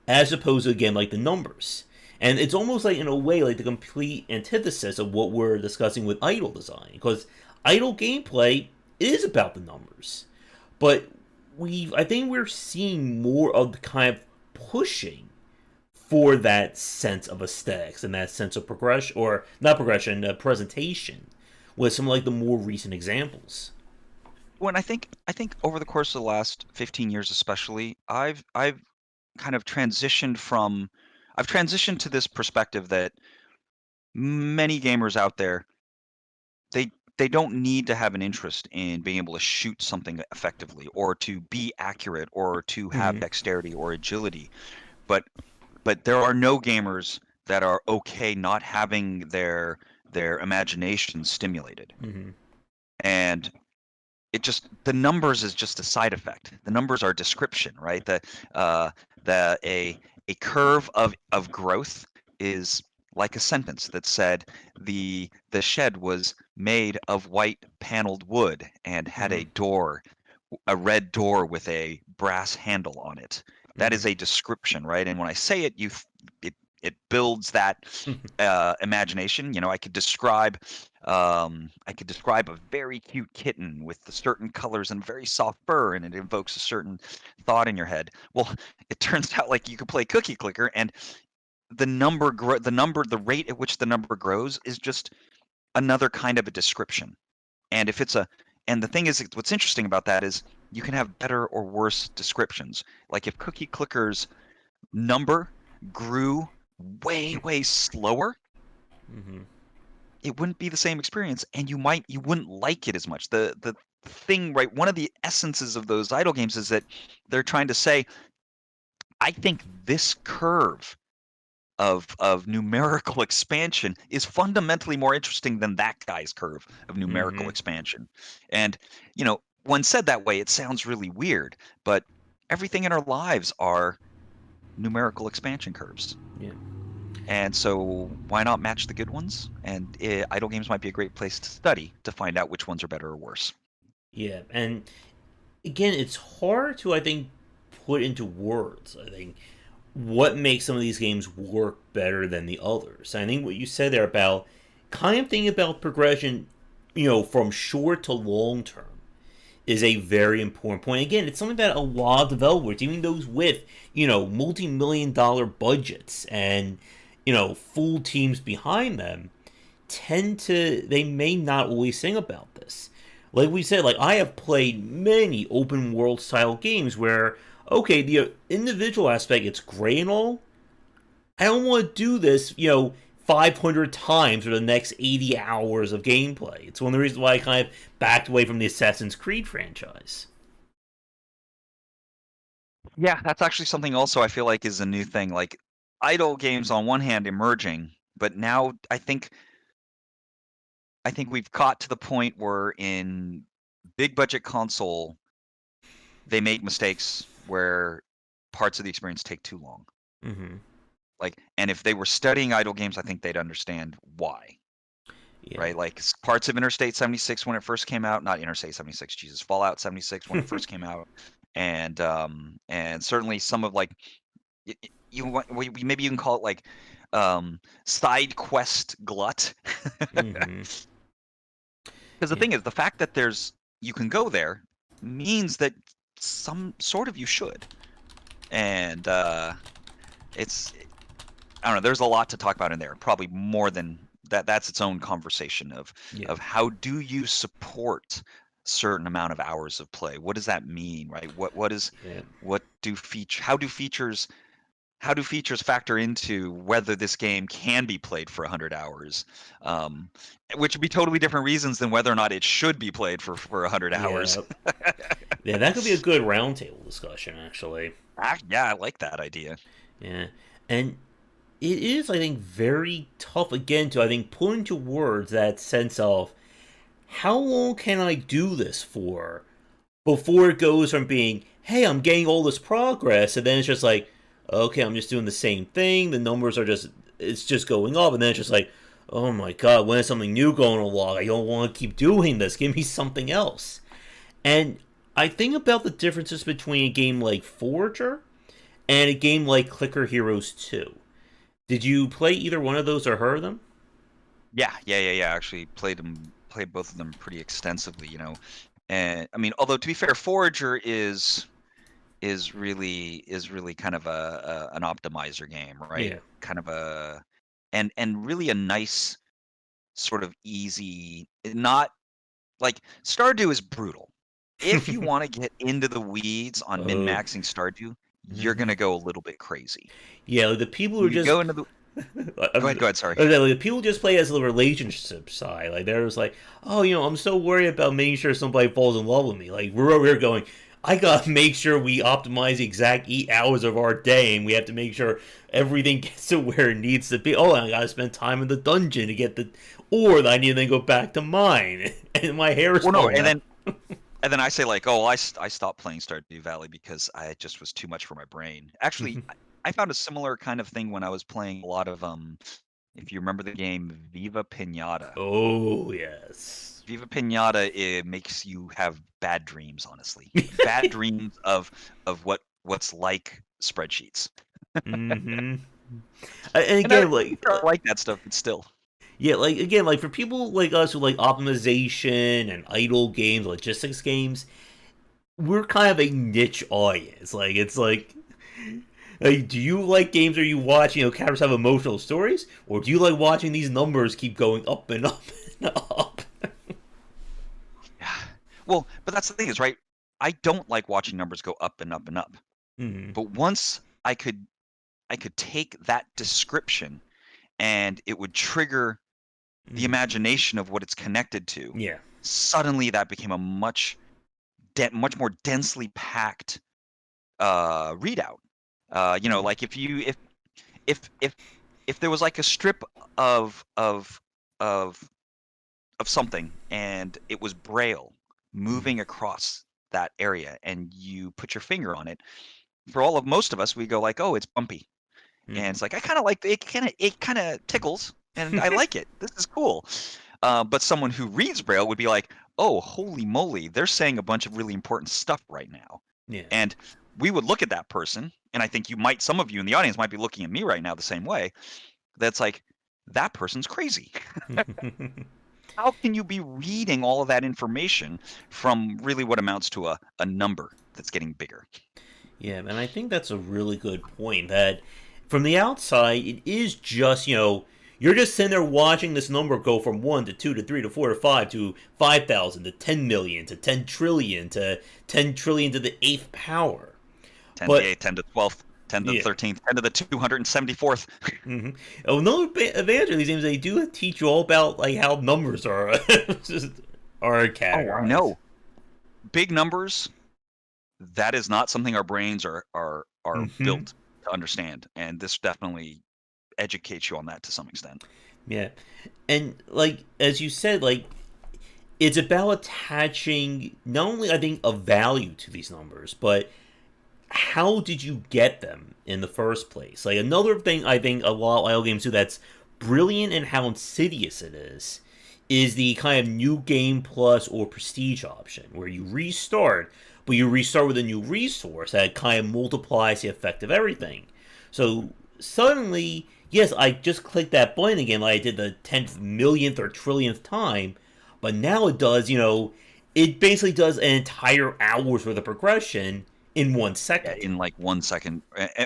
[SPEAKER 1] as opposed to, again, like the numbers. And it's almost like, in a way, like the complete antithesis of what we're discussing with idle design, because idle gameplay is about the numbers. But I think we're seeing more of the kind of pushing for that sense of aesthetics and that sense of progression, or not progression, presentation, with some like the more recent examples.
[SPEAKER 2] When I think over the course of the last 15 years especially, I've kind of I've transitioned to this perspective that many gamers out there, they don't need to have an interest in being able to shoot something effectively or to be accurate or to have
[SPEAKER 1] Mm-hmm.
[SPEAKER 2] dexterity or agility. But there are no gamers that are okay not having their imagination stimulated.
[SPEAKER 1] Mm-hmm.
[SPEAKER 2] And the numbers is just a side effect. The numbers are description, right? Uh, a curve of growth is like a sentence that said the shed was made of white paneled wood and had
[SPEAKER 1] Mm-hmm.
[SPEAKER 2] a red door with a brass handle on it. That
[SPEAKER 1] Mm-hmm.
[SPEAKER 2] is a description, right? And when I say it, it builds that imagination. I could describe a very cute kitten with the certain colors and very soft fur, and it invokes a certain thought in your head. Well, it turns out like you could play Cookie Clicker, and the rate at which the number grows is just another kind of a description. And if it's a and the thing is, what's interesting about that is you can have better or worse descriptions. Like if Cookie Clicker's number grew way slower,
[SPEAKER 1] Mm-hmm.
[SPEAKER 2] it wouldn't be the same experience, and you wouldn't like it as much. The thing, right, one of the essences of those idle games is that they're trying to say, I think this curve of numerical expansion is fundamentally more interesting than that guy's curve of numerical
[SPEAKER 1] Mm-hmm.
[SPEAKER 2] expansion. And when said that way, it sounds really weird, but everything in our lives are numerical expansion curves.
[SPEAKER 1] Yeah.
[SPEAKER 2] And so why not match the good ones? And idle games might be a great place to study to find out which ones are better or worse.
[SPEAKER 1] Yeah. And again, it's hard to, I think, put into words, I think, what makes some of these games work better than the others. I think what you said there about kind of thinking about progression, from short to long term, is a very important point. Again, it's something that a lot of developers, even those with, multi-million-dollar budgets and, full teams behind them, they may not always think about this. Like we said, like I have played many open world style games where, okay, the individual aspect, it's great and all. I don't want to do this, 500 times for the next 80 hours of gameplay. It's one of the reasons why I kind of backed away from the Assassin's Creed franchise.
[SPEAKER 2] Yeah, that's actually something also I feel like is a new thing. Like idle games on one hand emerging, but now I think we've got to the point where in big budget console they make mistakes where parts of the experience take too long.
[SPEAKER 1] Mm-hmm.
[SPEAKER 2] Like, and if they were studying idle games, I think they'd understand why.
[SPEAKER 1] Yeah.
[SPEAKER 2] Right? Like parts of Interstate 76 when it first came out, not Interstate 76, Jesus, Fallout 76 when it first came out, and certainly some of like maybe you can call it like side quest glut.
[SPEAKER 1] Mm-hmm.
[SPEAKER 2] Because the
[SPEAKER 1] Yeah.
[SPEAKER 2] thing is, the fact that you can go there means that some sort of you should, and it's I don't know. There's a lot to talk about in there. Probably more than that. That's its own conversation
[SPEAKER 1] Yeah.
[SPEAKER 2] of how do you support certain amount of hours of play? What does that mean, right?
[SPEAKER 1] Yeah.
[SPEAKER 2] How do features factor into whether this game can be played for 100 hours? Um, which would be totally different reasons than whether or not it should be played for 100 hours.
[SPEAKER 1] Yeah. Yeah. That could be a good roundtable discussion, actually.
[SPEAKER 2] Yeah, I like that idea.
[SPEAKER 1] Yeah. And it is, I think, very tough again to, I think, put into words that sense of how long can I do this for before it goes from being, hey, I'm getting all this progress, and then it's just like, okay, I'm just doing the same thing. The numbers are just, it's just going up, and then it's just like, oh my god, when is something new going along? I don't want to keep doing this. Give me something else. And I think about the differences between a game like Forager and a game like Clicker Heroes 2. Did you play either one of those or heard of them?
[SPEAKER 2] Yeah. Actually, played both of them pretty extensively. And I mean, although to be fair, Forager is really kind of an optimizer game, right?
[SPEAKER 1] Yeah.
[SPEAKER 2] Kind of and really a nice sort of easy, not like Stardew is brutal. If you want to get into the weeds on
[SPEAKER 1] Oh.
[SPEAKER 2] min-maxing Stardew, you're
[SPEAKER 1] Mm-hmm.
[SPEAKER 2] gonna go a little bit crazy.
[SPEAKER 1] Yeah, like the people who
[SPEAKER 2] You
[SPEAKER 1] just
[SPEAKER 2] go into the go ahead, sorry.
[SPEAKER 1] like the people just play as the relationship side. Like they're just like, oh, I'm so worried about making sure somebody falls in love with me. Like we're over here going, I gotta make sure we optimize the exact 8 hours of our day, and we have to make sure everything gets to where it needs to be. Oh, and I gotta spend time in the dungeon to get the ore that I need to then go back to mine, and my hair is
[SPEAKER 2] Well, no,
[SPEAKER 1] falling
[SPEAKER 2] and
[SPEAKER 1] out.
[SPEAKER 2] then I say like, oh, I stopped playing Stardew Valley because I just was too much for my brain. Actually, I found a similar kind of thing when I was playing a lot of if you remember the game Viva Pinata.
[SPEAKER 1] Oh yes.
[SPEAKER 2] Viva Pinata, it makes you have bad dreams, honestly. Bad dreams of what's like spreadsheets.
[SPEAKER 1] Mm-hmm. And
[SPEAKER 2] And I
[SPEAKER 1] again, like
[SPEAKER 2] like that stuff, but still.
[SPEAKER 1] yeah, like again, like for people like us who like optimization and idle games, logistics games, we're kind of a niche audience. Like it's like, do you like games where you watch, characters have emotional stories, or do you like watching these numbers keep going up and up and up?
[SPEAKER 2] Yeah. Well, but that's the thing is, right? I don't like watching numbers go up and up and up.
[SPEAKER 1] Mm-hmm.
[SPEAKER 2] But once I could take that description and it would trigger the
[SPEAKER 1] Mm-hmm.
[SPEAKER 2] imagination of what it's connected to.
[SPEAKER 1] Yeah.
[SPEAKER 2] Suddenly that became a much more densely packed readout.
[SPEAKER 1] Mm-hmm.
[SPEAKER 2] Like if if if there was like a strip of of of of something and it was braille moving across that area and you put your finger on it, for all of most of us we go like, oh, it's bumpy. And
[SPEAKER 1] Mm-hmm.
[SPEAKER 2] it's like I kind of like it kind of tickles and I like it. This is cool. But someone who reads braille would be like, oh, holy moly, they're saying a bunch of really important stuff right now.
[SPEAKER 1] Yeah.
[SPEAKER 2] And we would look at that person, and I think some of you in the audience might be looking at me right now the same way. That's like, that person's crazy. How can you be reading all of that information from really what amounts to a number that's getting bigger?
[SPEAKER 1] Yeah, and I think that's a really good point. That from the outside, it is just, you're just sitting there watching this number go from 1 to 2 to 3 to 4 to 5 to 5,000 to 10 million to 10 trillion to 10 trillion to the eighth power.
[SPEAKER 2] 10 to the
[SPEAKER 1] But,
[SPEAKER 2] 8th, 10 to the 12th, 10 to the
[SPEAKER 1] yeah.
[SPEAKER 2] 13th, 10 to the 274th.
[SPEAKER 1] Mm-hmm. Another advantage of these games, they do teach you all about like how numbers are are
[SPEAKER 2] Oh, I
[SPEAKER 1] categorized.
[SPEAKER 2] know. Big numbers, that is not something our brains are
[SPEAKER 1] Mm-hmm.
[SPEAKER 2] built to understand, and this definitely educates you on that to some extent.
[SPEAKER 1] Yeah, and like as you said, like it's about attaching not only I think a value to these numbers, but how did you get them in the first place? Like another thing I think a lot of IO games do that's brilliant in how insidious it is the kind of new game plus or prestige option where you restart, but you restart with a new resource that kind of multiplies the effect of everything. So suddenly, yes, I just clicked that button again like I did the 10th millionth or trillionth time, but now it does, it basically does an entire hour's worth of progression in one
[SPEAKER 2] Yeah,
[SPEAKER 1] second.
[SPEAKER 2] in like 1 second.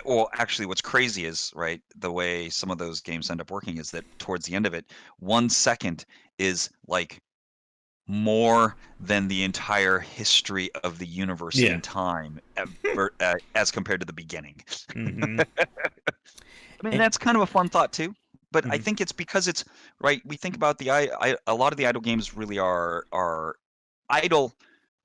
[SPEAKER 2] Well, actually, what's crazy is, right, the way some of those games end up working is that towards the end of it, 1 second is like more than the entire history of the universe
[SPEAKER 1] Yeah.
[SPEAKER 2] in time, as compared to the beginning.
[SPEAKER 1] Mm-hmm.
[SPEAKER 2] I mean,
[SPEAKER 1] And,
[SPEAKER 2] that's kind of a fun thought too. But I
[SPEAKER 1] mm-hmm.
[SPEAKER 2] think it's because it's right. We think about a lot of the idle games really are idle.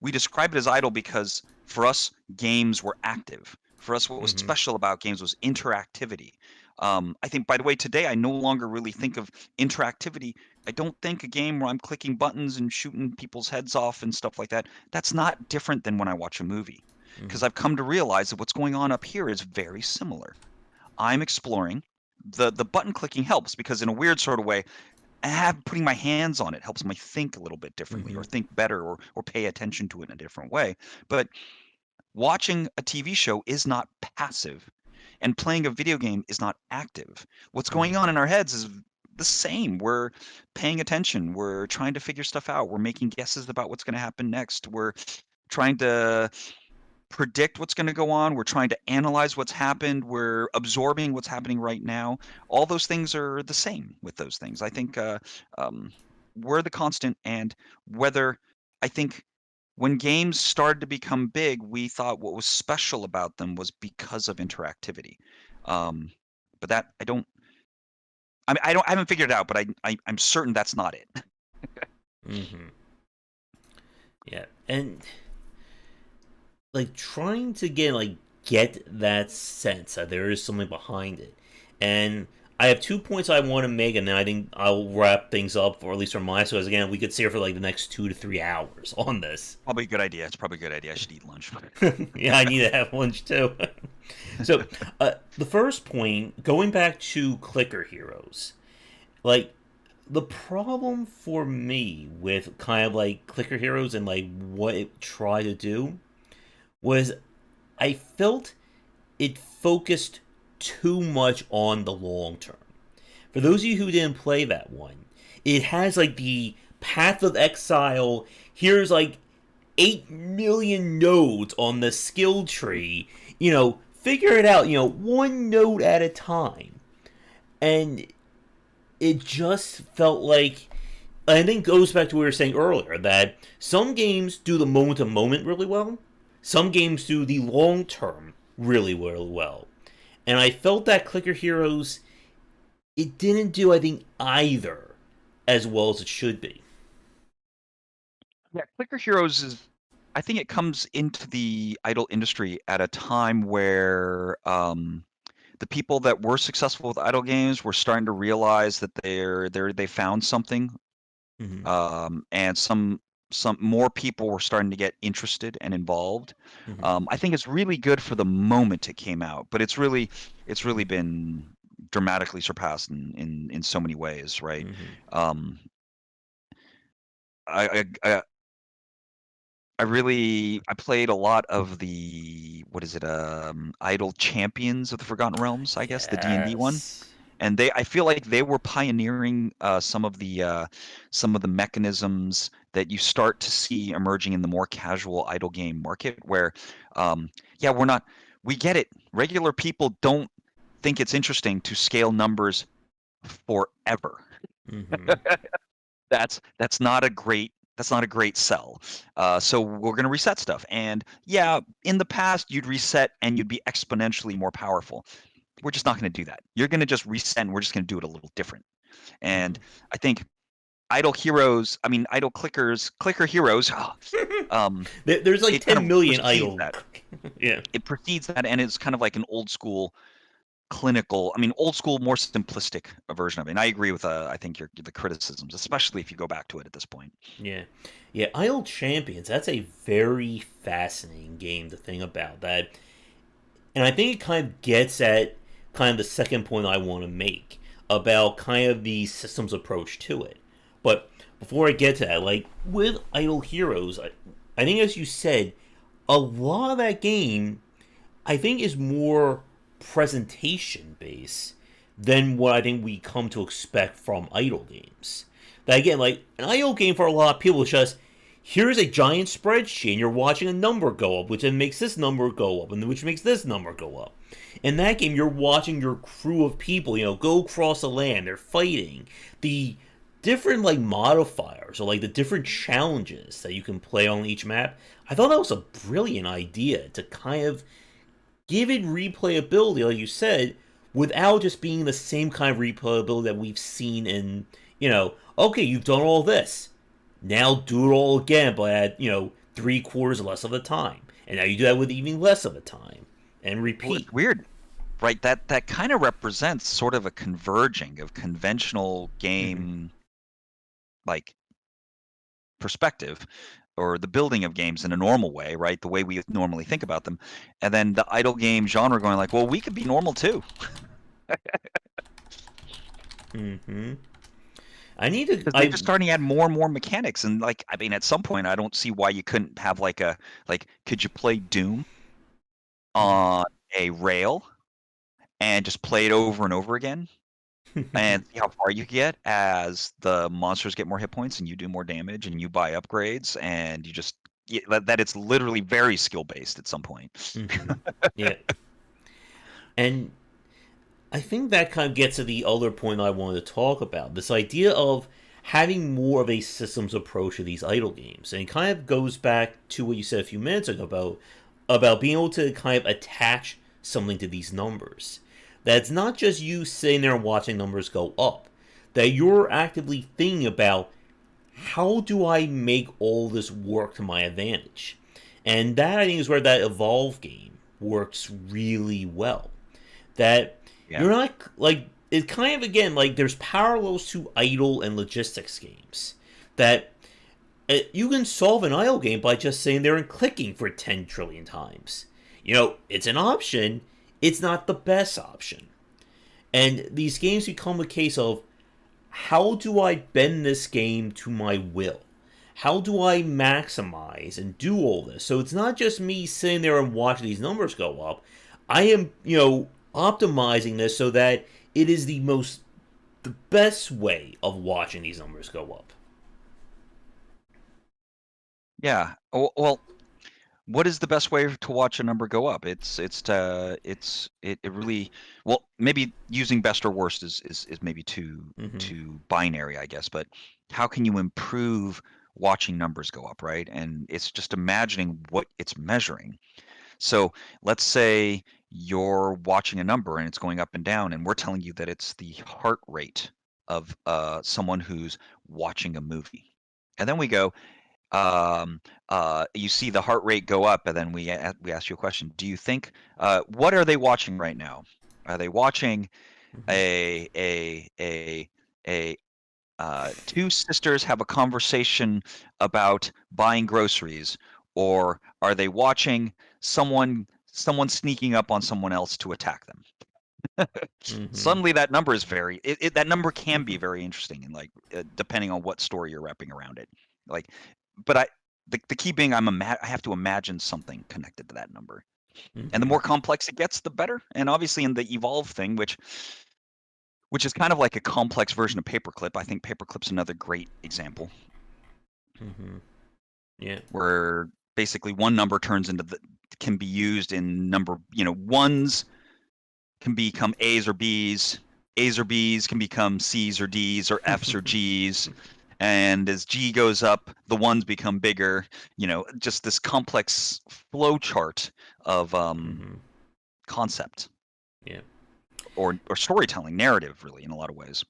[SPEAKER 2] We describe it as idle because for us, games were active. For us, what was
[SPEAKER 1] Mm-hmm.
[SPEAKER 2] special about games was interactivity. I think, by the way, today I no longer really think of interactivity. I don't think a game where I'm clicking buttons and shooting people's heads off and stuff like that, that's not different than when I watch a movie. Because
[SPEAKER 1] Hmm.
[SPEAKER 2] I've come to realize that what's going on up here is very similar. I'm exploring. The button clicking helps because in a weird sort of way, putting my hands on it helps me think a little bit differently or
[SPEAKER 1] Hmm.
[SPEAKER 2] think better or pay attention to it in a different way. But watching a TV show is not passive, and playing a video game is not active. What's going on in our heads is the same. We're paying attention. We're trying to figure stuff out. We're making guesses about what's going to happen next. We're trying to predict what's going to go on. We're trying to analyze what's happened. We're absorbing what's happening right now. All those things are the same with those things. I think um, we're the constant, and whether I think when games started to become big, we thought what was special about them was because of interactivity. Um, but that I don't. I mean, I haven't figured it out, but I'm certain that's not it.
[SPEAKER 1] Hmm. Yeah, and like trying to get that sense that there is something behind it. And I have 2 points I want to make, and then I think I'll wrap things up, or at least from my side. So again, we could stay here for like the next 2 to 3 hours on this.
[SPEAKER 2] Probably a good idea. It's probably a good idea. I should eat lunch.
[SPEAKER 1] Yeah, I need to have lunch too. So, the first point, going back to clicker heroes, like the problem for me with kind of like clicker heroes and like what it tried to do was I felt it focused too much on the long term. For those of you who didn't play that one, it has like the Path of Exile. Here's like 8 million nodes on the skill tree. Figure it out, one node at a time. And it just felt like, I think it goes back to what we were saying earlier, that some games do the moment to moment really well, some games do the long term really, really well. And I felt that Clicker Heroes, it didn't do, I think, either as well as it should be.
[SPEAKER 2] Yeah, Clicker Heroes is. I think it comes into the idle industry at a time where the people that were successful with idle games were starting to realize that they found something,
[SPEAKER 1] Mm-hmm.
[SPEAKER 2] and some more people were starting to get interested and involved.
[SPEAKER 1] Mm-hmm.
[SPEAKER 2] I think it's really good for the moment it came out, but it's really been dramatically surpassed in so many ways, right?
[SPEAKER 1] Mm-hmm.
[SPEAKER 2] Um, I I played a lot of the what is it Idle Champions of the Forgotten Realms, I guess, the D&D one.
[SPEAKER 1] Yes.
[SPEAKER 2] And I feel like they were pioneering some of the mechanisms that you start to see emerging in the more casual idle game market where yeah, we get it. Regular people don't think it's interesting to scale numbers forever.
[SPEAKER 1] Mm-hmm.
[SPEAKER 2] That's not a great sell. So we're going to reset stuff. And yeah, in the past, you'd reset and you'd be exponentially more powerful. We're just not going to do that. You're going to just reset and we're just going to do it a little different. And I think idle clicker heroes,
[SPEAKER 1] There's like
[SPEAKER 2] it kind
[SPEAKER 1] 10
[SPEAKER 2] of
[SPEAKER 1] million
[SPEAKER 2] precedes
[SPEAKER 1] idle.
[SPEAKER 2] that.
[SPEAKER 1] Yeah.
[SPEAKER 2] It precedes that, and it's kind of like an old school old school, more simplistic version of it. And I agree with I think the criticisms, especially if you go back to it at this point.
[SPEAKER 1] Yeah. Yeah, Idle Champions, that's a very fascinating game to think about. That, and I think it kind of gets at kind of the second point I want to make about kind of the systems approach to it. But before I get to that, like with Idle Heroes, I think as you said, a lot of that game I think is more presentation based than what I think we come to expect from idle games. That again, like an idle game for a lot of people is just here's a giant spreadsheet and you're watching a number go up, which then makes this number go up, and which makes this number go up. In that game, you're watching your crew of people, go across the land. They're fighting. The different like modifiers or like the different challenges that you can play on each map. I thought that was a brilliant idea to kind of give it replayability, like you said, without just being the same kind of replayability that we've seen in, okay, you've done all this. Now do it all again, but at, 3/4 less of the time. And now you do that with even less of the time. And
[SPEAKER 2] Well,
[SPEAKER 1] repeat.
[SPEAKER 2] it's weird, right? That kind of represents sort of a converging of conventional
[SPEAKER 1] Mm-hmm.
[SPEAKER 2] game like perspective or the building of games in a normal way, right? The way we normally think about them. And then the idle game genre going like, well, we could be normal too.
[SPEAKER 1] Mm-hmm. I need to.
[SPEAKER 2] Because they're just starting to add more and more mechanics. And like, I mean, at some point, I don't see why you couldn't have like could you play Doom on a rail and just play it over and over again? And see how far you get as the monsters get more hit points and you do more damage and you buy upgrades and you just that it's literally very skill based at some point.
[SPEAKER 1] Mm-hmm. Yeah, and I think that kind of gets to the other point I wanted to talk about. This idea of having more of a systems approach to these idle games. And it kind of goes back to what you said a few minutes ago about being able to kind of attach something to these numbers. That it's not just you sitting there and watching numbers go up. That you're actively thinking about, how do I make all this work to my advantage? And that, I think, is where that Evolve game works really well. That
[SPEAKER 2] Yeah.
[SPEAKER 1] you're not like, it kind of, again, like there's parallels to idle and logistics games that you can solve an idle game by just sitting there and clicking for 10 trillion times. It's an option. It's not the best option. And these games become a case of, how do I bend this game to my will? How do I maximize and do all this? So it's not just me sitting there and watching these numbers go up. I am, optimizing this so that it is the best way of watching these numbers go up.
[SPEAKER 2] Yeah. Well, what is the best way to watch a number go up? It really, well, maybe using best or worst is maybe too binary, I guess, but how can you improve watching numbers go up, right? And it's just imagining what it's measuring. So let's say you're watching a number and it's going up and down, and we're telling you that it's the heart rate of someone who's watching a movie. And then we go, you see the heart rate go up, and then we ask you a question. Do you think, what are they watching right now? Are they watching a two sisters have a conversation about buying groceries, or are they watching someone sneaking up on someone else to attack them? Suddenly that number is that number can be very interesting, and like depending on what story you're wrapping around it. Like, but the key being I have to imagine something connected to that number. And the more complex it gets, the better. And obviously in the Evolve thing, which is kind of like a complex version of Paperclip, I think Paperclip's another great example.
[SPEAKER 1] Yeah.
[SPEAKER 2] Where basically one number can be used in number, ones can become A's or B's. A's or B's can become C's or D's or F's or G's. And as G goes up, the ones become bigger. Just this complex flow chart of concept.
[SPEAKER 1] Yeah.
[SPEAKER 2] Or storytelling, narrative, really, in a lot of ways.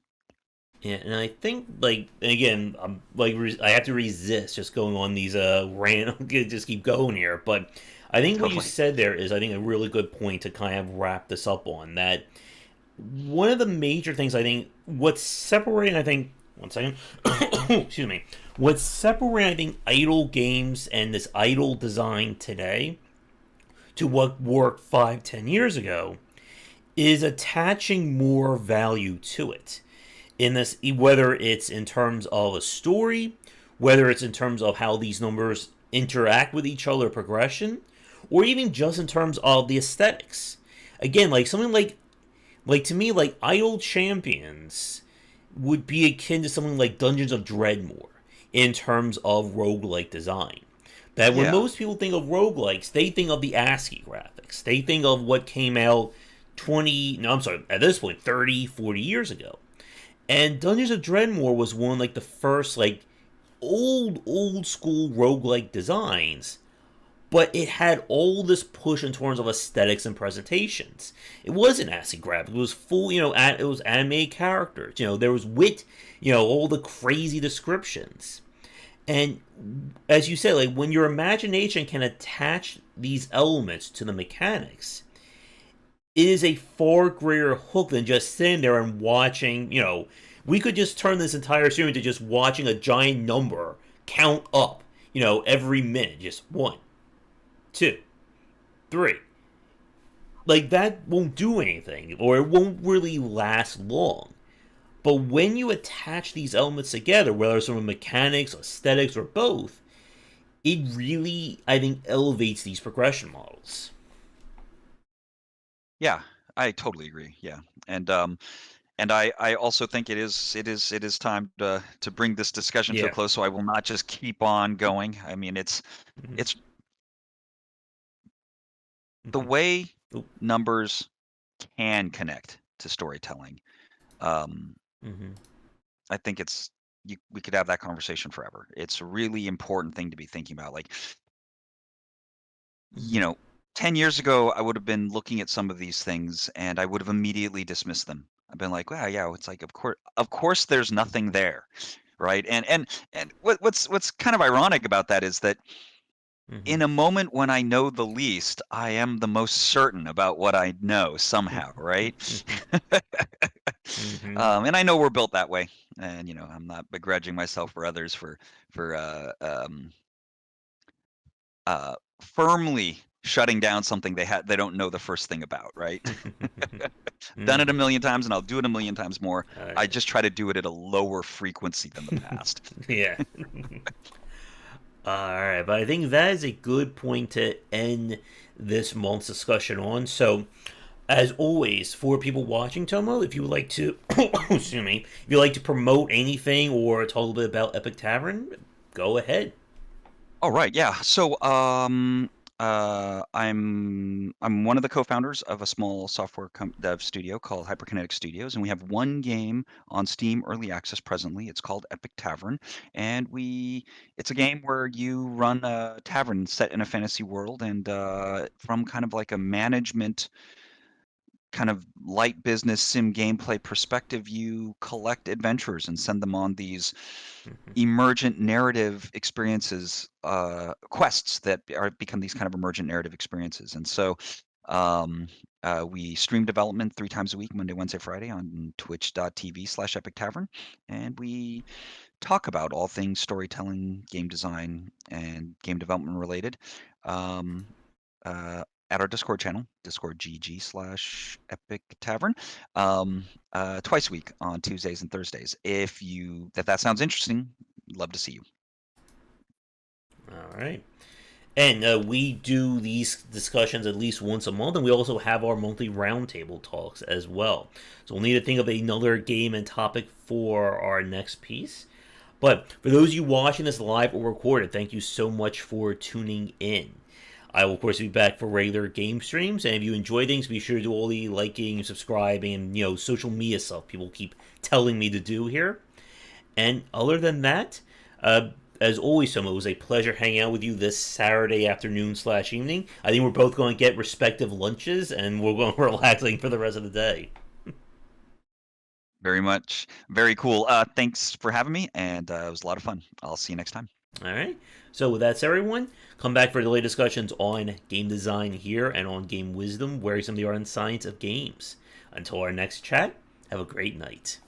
[SPEAKER 1] Yeah, and I think, like, again, I'm like, I have to resist just going on these random, just keep going here. But I think what you said there is, I think, a really good point to kind of wrap this up on. That one of the major things, I think, what's separating, I think, one second, excuse me, what's separating, I think, idle games and this idle design today to what worked 5-10 years ago is attaching more value to it. In this, whether it's in terms of a story, whether it's in terms of how these numbers interact with each other, progression, or even just in terms of the aesthetics. Again, like something like to me, like Idle Champions would be akin to something like Dungeons of Dreadmore in terms of roguelike design. That when most people think of roguelikes, they think of the ASCII graphics. They think of what came out at this point, 30, 40 years ago. And Dungeons of Dreadmore was one like the first like old school roguelike designs, but it had all this push in terms of aesthetics and presentations. It wasn't ASCII graphics. It was full, it was animated characters. There was wit, all the crazy descriptions. And as you said, like when your imagination can attach these elements to the mechanics, it is a far greater hook than just sitting there and watching, We could just turn this entire series into just watching a giant number count up, every minute. Just 1, 2, 3. Like, that won't do anything, or it won't really last long. But when you attach these elements together, whether it's from mechanics, aesthetics, or both, it really, I think, elevates these progression models.
[SPEAKER 2] Yeah, I totally agree. Yeah, and I also think it is time to bring this discussion to a
[SPEAKER 1] Yeah.
[SPEAKER 2] close. So I will not just keep on going. I mean,
[SPEAKER 1] Mm-hmm.
[SPEAKER 2] it's the
[SPEAKER 1] Mm-hmm.
[SPEAKER 2] way
[SPEAKER 1] Oop.
[SPEAKER 2] numbers can connect to storytelling. Um,
[SPEAKER 1] Mm-hmm.
[SPEAKER 2] I think we could have that conversation forever. It's a really important thing to be thinking about. Like, you
[SPEAKER 1] Mm-hmm.
[SPEAKER 2] know, 10 years ago, I would have been looking at some of these things and I would have immediately dismissed them. I've been like, wow, yeah, it's like, of course, there's nothing there, right? And what's kind of ironic about that is that
[SPEAKER 1] Mm-hmm.
[SPEAKER 2] in a moment when I know the least, I am the most certain about what I know somehow, right?
[SPEAKER 1] Mm-hmm. Mm-hmm.
[SPEAKER 2] And I know we're built that way, and I'm not begrudging myself for others for firmly shutting down something they don't know the first thing about, right? Done it a
[SPEAKER 1] Mm-hmm.
[SPEAKER 2] million times, and I'll do it a million times more.
[SPEAKER 1] All
[SPEAKER 2] I
[SPEAKER 1] right.
[SPEAKER 2] just try to do it at a lower frequency than the past.
[SPEAKER 1] Yeah. All right, but I think that is a good point to end this month's discussion on. So, as always, for people watching Tomo, if you would like to, excuse me, if you'd like to promote anything or talk a little bit about Epic Tavern, go ahead.
[SPEAKER 2] All right, yeah. So, I'm one of the co-founders of a small software dev studio called Hyperkinetic Studios, and we have one game on Steam Early Access presently. It's called Epic Tavern, and it's a game where you run a tavern set in a fantasy world, and from kind of like a management kind of light business sim gameplay perspective, you collect adventurers and send them on these emergent narrative experiences, quests that become these kind of emergent narrative experiences. And so um, we stream development 3 times a week, Monday, Wednesday, Friday on twitch.tv/Epic Tavern. And we talk about all things storytelling, game design, and game development related. Um, at our Discord channel, Discord GG/Epic Tavern, twice a week on Tuesdays and Thursdays. If that sounds interesting, love to see you.
[SPEAKER 1] All right. And we do these discussions at least once a month, and we also have our monthly roundtable talks as well. So we'll need to think of another game and topic for our next piece. But for those of you watching this live or recorded, thank you so much for tuning in. I will, of course, be back for regular game streams, and if you enjoy things, be sure to do all the liking, subscribing, and social media stuff people keep telling me to do here. And other than that, as always, Tomo, it was a pleasure hanging out with you this Saturday afternoon/evening. I think we're both going to get respective lunches, and we're going relaxing for the rest of the day.
[SPEAKER 2] Very much. Very cool. Thanks for having me, and it was a lot of fun. I'll see you next time.
[SPEAKER 1] All right. So with that, everyone, come back for delayed discussions on game design here and on game wisdom, where some of the art and science of games. Until our next chat, have a great night.